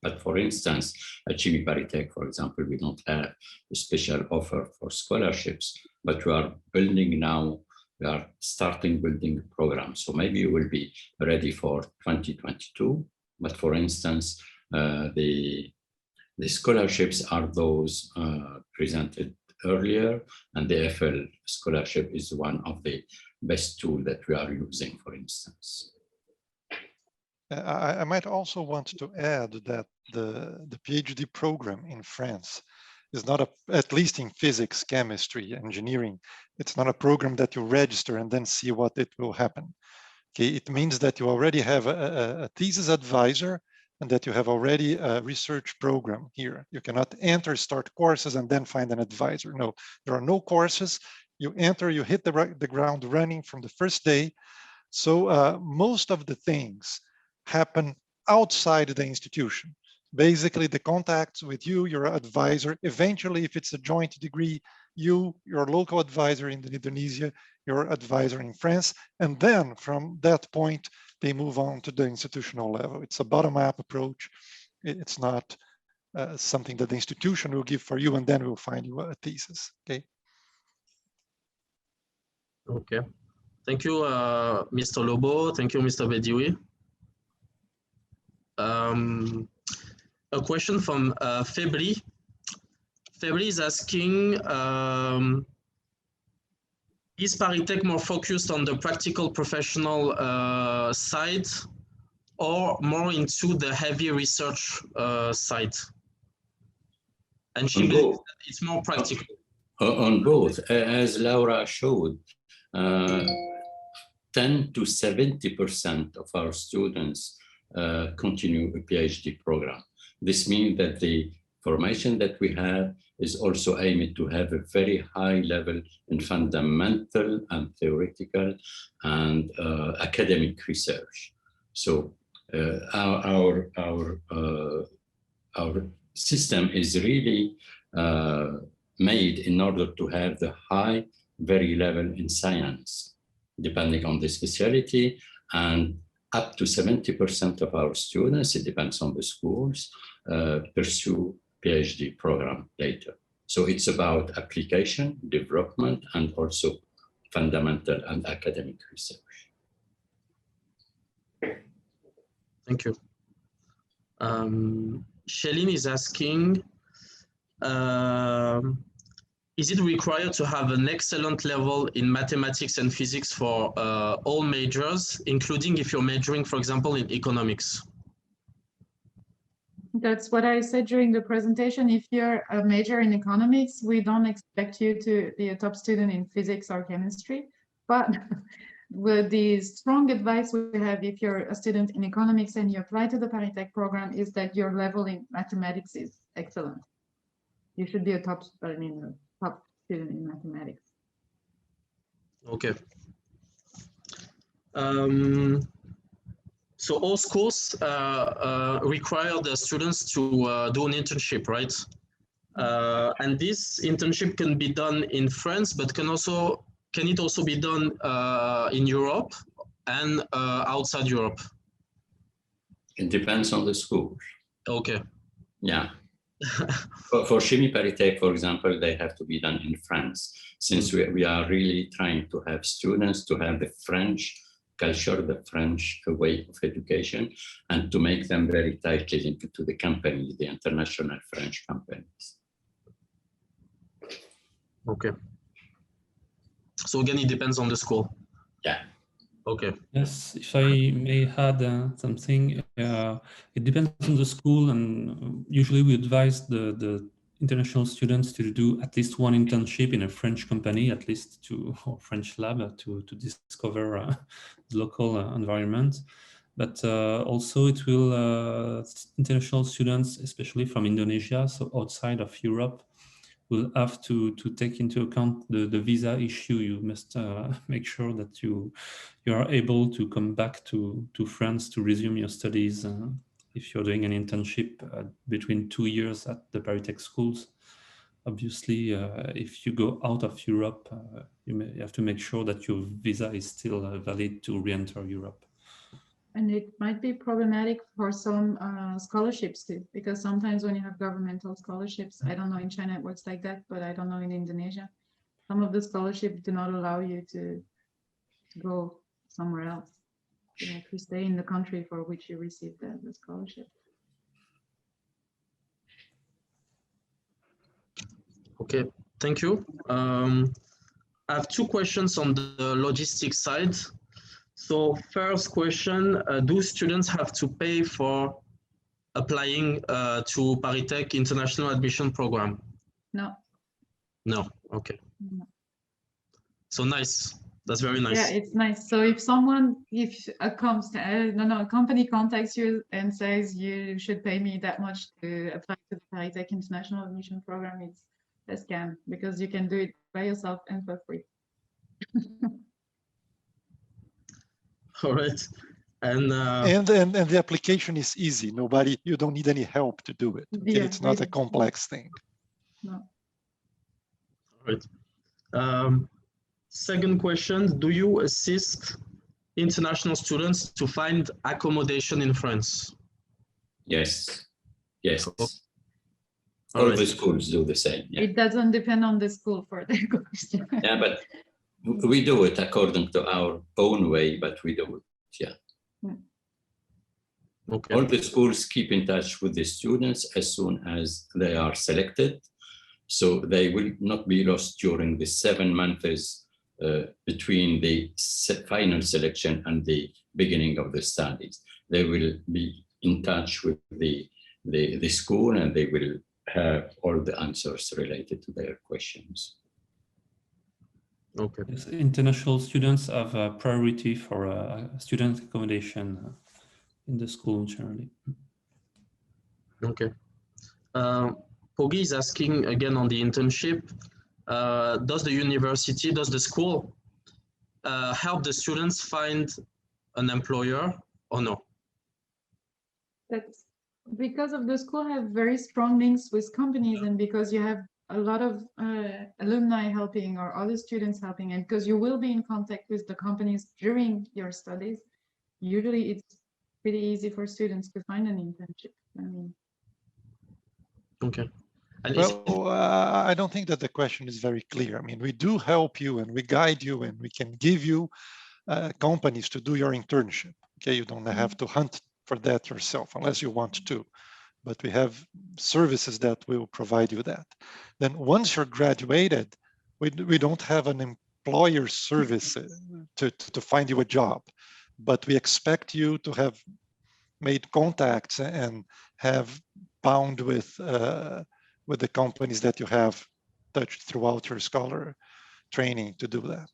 but for instance, at Chimie Paritech, for example, we don't have a special offer for scholarships, but we are building now, we are starting building programs. So maybe you will be ready for 2022, but for instance, the scholarships are those presented earlier, and the FL scholarship is one of the best tools that we are using, for instance. I might also want to add that the PhD program in France is not at least in physics, chemistry, engineering, it's not a program that you register and then see what it will happen. Okay, it means that you already have a thesis advisor and that you have already a research program here. You cannot enter, start courses, and then find an advisor. No, there are no courses. You enter, you hit the ground running from the first day. So most of the things happen outside the institution. Basically, the contacts with you, your advisor, eventually, if it's a joint degree, you, your local advisor in Indonesia, your advisor in France, and then from that point, they move on to the institutional level. It's a bottom-up approach. It's not something that the institution will give for you, and then we'll find you a thesis, okay? Okay. Thank you, Mr. Lobo. Thank you, Mr. Bediwi. A question from Febri. Febri is asking, is Paritech more focused on the practical professional side or more into the heavy research side? And she believes that it's more practical. On both, as Laura showed, 10 to 70% of our students continue a PhD program. This means that the formation that we have is also aimed to have a very high level in fundamental and theoretical and academic research. So our system is really made in order to have the high very level in science, depending on the specialty, and up to 70% of our students, it depends on the schools, pursue PhD program later. So it's about application, development, and also fundamental and academic research. Thank you. Shelin is asking, is it required to have an excellent level in mathematics and physics for all majors, including if you're majoring, for example, in economics? That's what I said during the presentation. If you're a major in economics, we don't expect you to be a top student in physics or chemistry. But with the strong advice we have, if you're a student in economics and you apply to the ParisTech program, is that your level in mathematics is excellent. You should be a top student in mathematics. Okay. So all schools require the students to do an internship, right? And this internship can be done in France, but can it also be done in Europe and outside Europe? It depends on the school. Okay. Yeah. For Chimie Paritech, for example, they have to be done in France, since we are really trying to have students to have the French culture, the French way of education, and to make them very tightly linked to the companies, the international French companies. Okay. So again, it depends on the school. Yeah. Okay. Yes, if I may add something, it depends on the school, and usually we advise the international students to do at least one internship in a French company, at least or French lab to discover the local environment. But also it will, international students, especially from Indonesia, so outside of Europe, will have to take into account the visa issue. You must make sure that you are able to come back to France to resume your studies if you're doing an internship between 2 years at the ParisTech schools. Obviously, if you go out of Europe, you have to make sure that your visa is still valid to re-enter Europe. And it might be problematic for some scholarships too, because sometimes when you have governmental scholarships, I don't know in China it works like that, but I don't know in Indonesia, some of the scholarships do not allow you to go somewhere else. You have to stay in the country for which you received the scholarship. Okay, thank you. I have two questions on the logistics side. So first question, do students have to pay for applying to ParisTech International Admission Program? No. No. Okay. No. So nice. That's very nice. Yeah, it's nice. So if a company contacts you and says you should pay me that much to apply to the ParisTech International Admission Program, it's a scam because you can do it by yourself and for free. All right. And the application is easy. You don't need any help to do it. Okay? Yeah, it's not a complex thing. No. all right. Second question, do you assist international students to find accommodation in France? Yes. Yes. All right. The schools do the same. Yeah. It doesn't depend on the school for the question. Yeah, but we do it according to our own way, but we do it. Yeah. Okay. All the schools keep in touch with the students as soon as they are selected. So they will not be lost during the 7 months between the final selection and the beginning of the studies. They will be in touch with the school, and they will have all the answers related to their questions. Okay. Yes, international students have a priority for student accommodation in the school generally. Okay. Pogi is asking again on the internship. Does the school help the students find an employer or no? That's because of the school have very strong links with companies, and because you have a lot of alumni helping or other students helping, and because you will be in contact with the companies during your studies, usually it's pretty easy for students to find an internship. I mean, okay. And well, I don't think that the question is very clear. I mean, we do help you and we guide you and we can give you companies to do your internship. Okay, you don't have to hunt for that yourself unless you want to, but we have services that will provide you that. Then once you're graduated, we don't have an employer service to find you a job, but we expect you to have made contacts and have bound with the companies that you have touched throughout your scholar training to do that.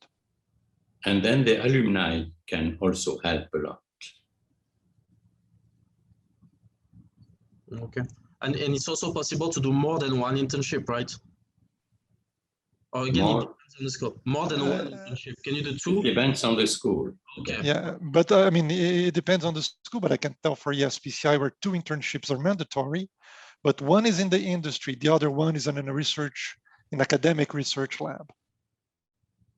And then the alumni can also help a lot. okay. And it's also possible to do more than one internship, right? Or again, it depends on the school. More than one internship. Can you do 2? It depends on the school. Okay. Yeah, but I mean, it depends on the school, but I can tell for ESPCI where 2 internships are mandatory, but one is in the industry, the other one is in an academic research lab.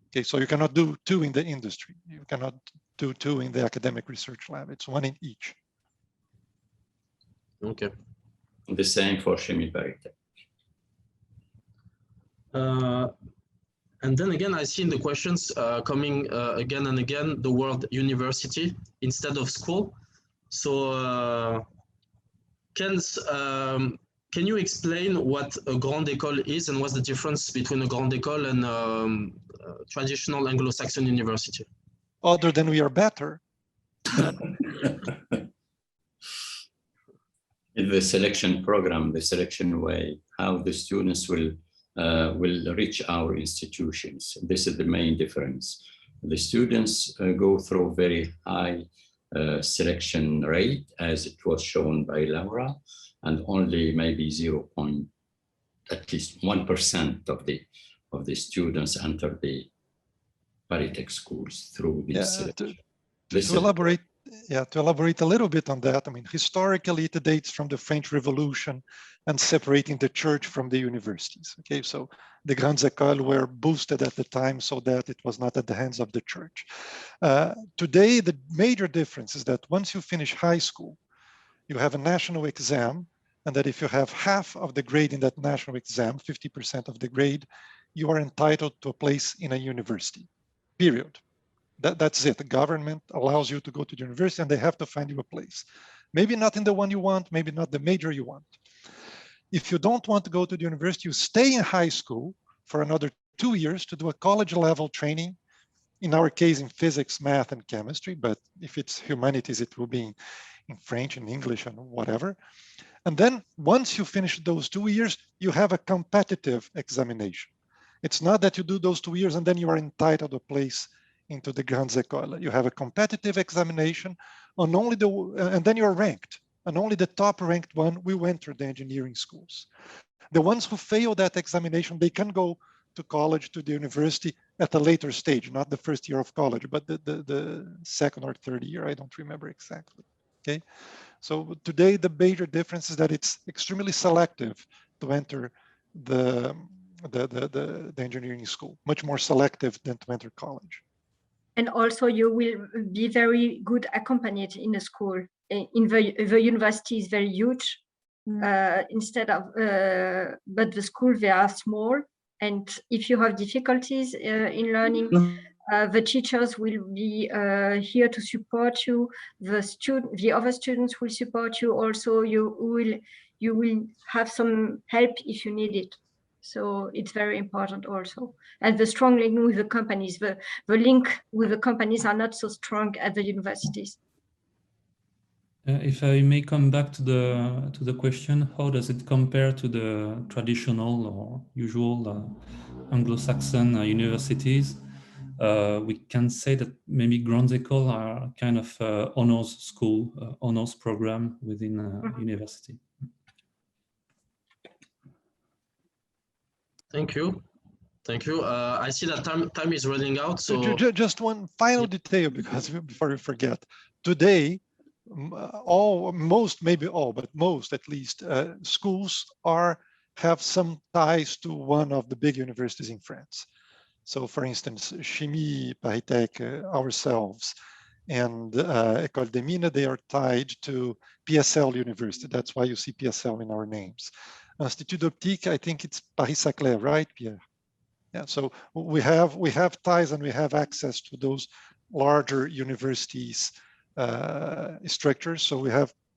Okay, so you cannot do 2 in the industry. You cannot do 2 in the academic research lab. It's 1 in each. Okay. The same for Psl Paritech. And then again, I see in the questions coming again and again, the word university instead of school. So can you explain what a grande école is and what's the difference between a grande école and traditional Anglo-Saxon university? Other than we are better. In the selection program, the selection way, how the students will reach our institutions. This is the main difference. The students go through very high selection rate, as it was shown by Laura, and only maybe at least 1% of the students enter the ParisTech schools through this selection. To elaborate a little bit on that, I mean, historically, it dates from the French Revolution and separating the church from the universities. Okay, so the grandes écoles were boosted at the time so that it was not at the hands of the church. Today, the major difference is that once you finish high school, you have a national exam, and that if you have half of the grade in that national exam, 50% of the grade, you are entitled to a place in a university, period. That's it. The government allows you to go to the university and they have to find you a place. Maybe not in the one you want, maybe not the major you want. If you don't want to go to the university, you stay in high school for another 2 years to do a college level training. In our case, in physics, math, and chemistry, but if it's humanities, it will be in French and English and whatever. And then once you finish those 2 years, you have a competitive examination. It's not that you do those 2 years and then you are entitled to a place into the Grandes Écoles. You have a competitive examination on only and then you're ranked, and only the top ranked one will enter the engineering schools. The ones who fail that examination, they can go to college, to the university at a later stage, not the first year of college, but the second or third year, I don't remember exactly, okay? So today, the major difference is that it's extremely selective to enter the engineering school, much more selective than to enter college. And also you will be very good accompanied in the school. In the university is very huge, but the school, they are small. And if you have difficulties in learning, the teachers will be here to support you. The other students will support you. Also, you will have some help if you need it. So it's very important also. And the strong link with the companies, the link with the companies are not so strong at the universities. If I may come back to the question, how does it compare to the traditional or usual Anglo-Saxon universities? We can say that maybe Grandes Écoles are kind of honors school, honors program within university. Thank you. Thank you. I see that time is running out. So just one final detail, because before we forget, today, most at least, schools have some ties to one of the big universities in France. So for instance, Chimie, ParisTech, ourselves, and École des Mines, they are tied to Psl University. That's why you see Psl in our names. Institut d'Optique, I think it's Paris-Saclay, right, Pierre? Yeah, so we have ties and we have access to those larger universities structures. So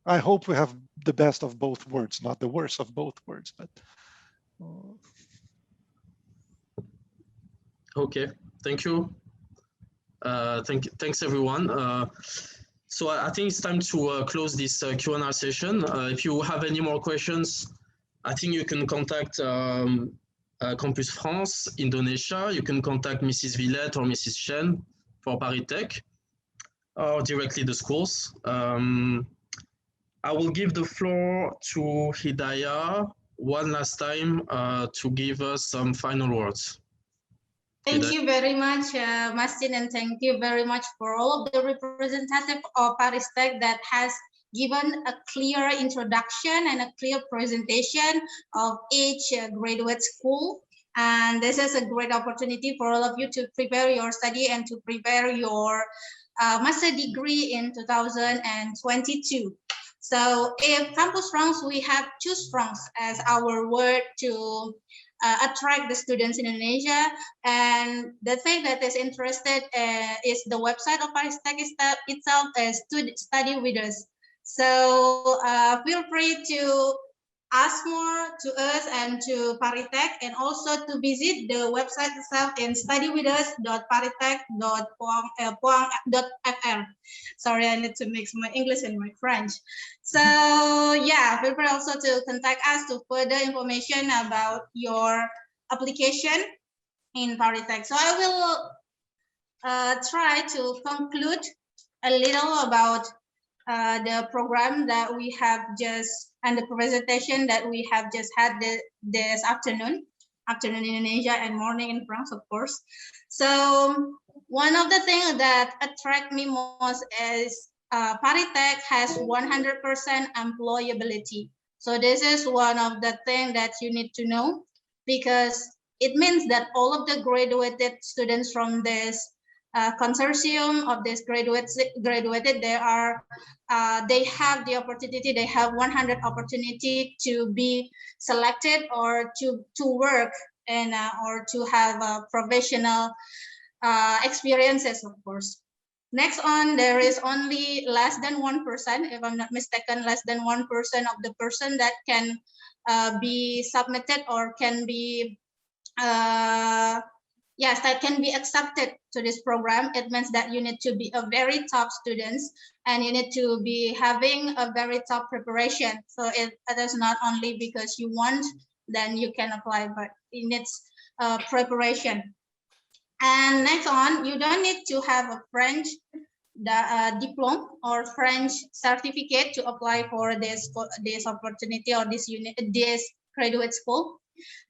I hope we have the best of both worlds, not the worst of both worlds, but. Okay, thank you. Thanks everyone. So I think it's time to close this Q&A session. If you have any more questions, I think you can contact Campus France, Indonesia. You can contact Mrs. Villette or Mrs. Chen for ParisTech, or directly the schools. I will give the floor to Hidayah one last time to give us some final words. Thank you very much, Mastin, and thank you very much for all of the representative of ParisTech that has given a clear introduction and a clear presentation of each graduate school. And this is a great opportunity for all of you to prepare your study and to prepare your master degree in 2022. So if Campus France, we have choose France as our word to attract the students in Indonesia. And the thing that is interested is the website of ParisTech itself is study with us. So feel free to ask more to us and to ParisTech, and also to visit the website itself in studywithus.paritech.poang.fr. Sorry, I need to mix my English and my French. So yeah, feel free also to contact us to further information about your application in ParisTech. So I will try to conclude a little about the program that we have just, and the presentation that we have just had this afternoon in Indonesia and morning in France, of course. So one of the things that attract me most is ParisTech has 100% employability. So this is one of the things that you need to know, because it means that all of the graduated students from this consortium of this graduated, they have the opportunity, they have 100 opportunity to be selected or to work and or to have professional experiences, of course. Next on, there is only less than 1%, if I'm not mistaken, less than 1% of the person that can be submitted or can be yes, that can be accepted to this program, it means that you need to be a very top students and you need to be having a very top preparation. So it is not only because you want, then you can apply, but it needs preparation. And next on, you don't need to have a French diploma or French certificate to apply for this opportunity or this graduate school,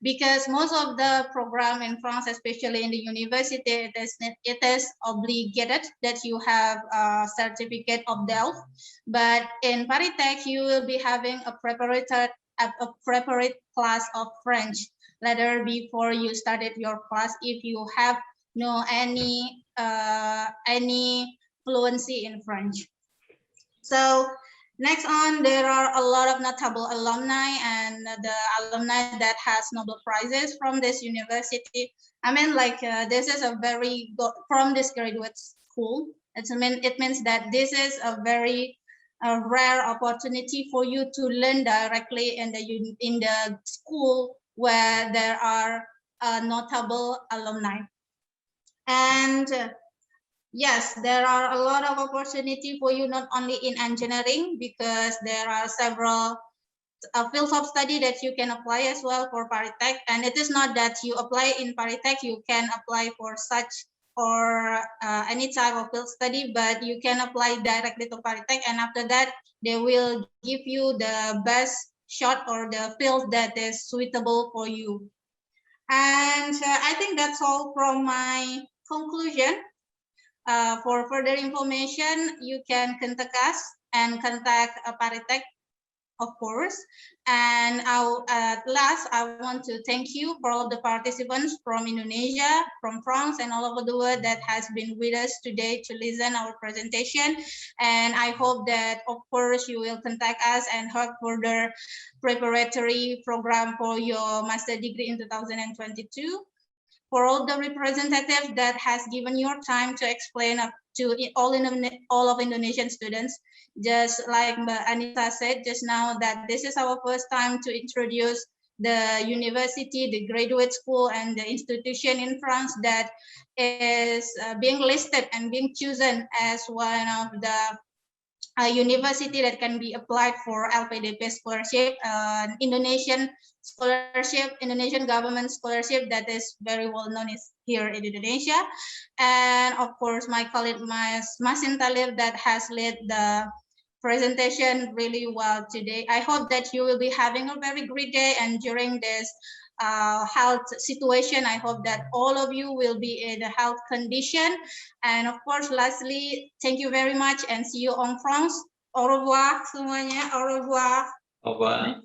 because most of the program in France, especially in the university, it is obligated that you have a certificate of DELF. But in ParisTech, you will be having a preparatory class of French later before you started your class, if you have no any fluency in French. So next on, there are a lot of notable alumni and the alumni that has Nobel Prizes from this university. I mean, like this is a very good from this graduate school. It means that this is a very rare opportunity for you to learn directly in the school where there are notable alumni. And yes, there are a lot of opportunity for you, not only in engineering, because there are several fields of study that you can apply as well for ParisTech. And it is not that you apply in ParisTech, you can apply for such or any type of field study, but you can apply directly to ParisTech. And after that, they will give you the best shot or the field that is suitable for you. And I think that's all from my conclusion. For further information, you can contact us and contact ParisTech, of course. And at last, I want to thank you for all the participants from Indonesia, from France, and all over the world that has been with us today to listen our presentation. And I hope that, of course, you will contact us and have further preparatory program for your master degree in 2022. For all the representatives that has given your time to explain to all of Indonesian students, just like Mbak Anita said just now, that this is our first time to introduce the university, the graduate school, and the institution in France that is being listed and being chosen as one of the university that can be applied for LPDP scholarship, Indonesian scholarship, Indonesian government scholarship that is very well known here in Indonesia. And of course, my colleague, Masin Talib, that has led the presentation really well today. I hope that you will be having a very great day, and during this health situation, I hope that all of you will be in a health condition. And of course, lastly, thank you very much and see you en France. Au revoir semuanya. Au revoir. Au revoir.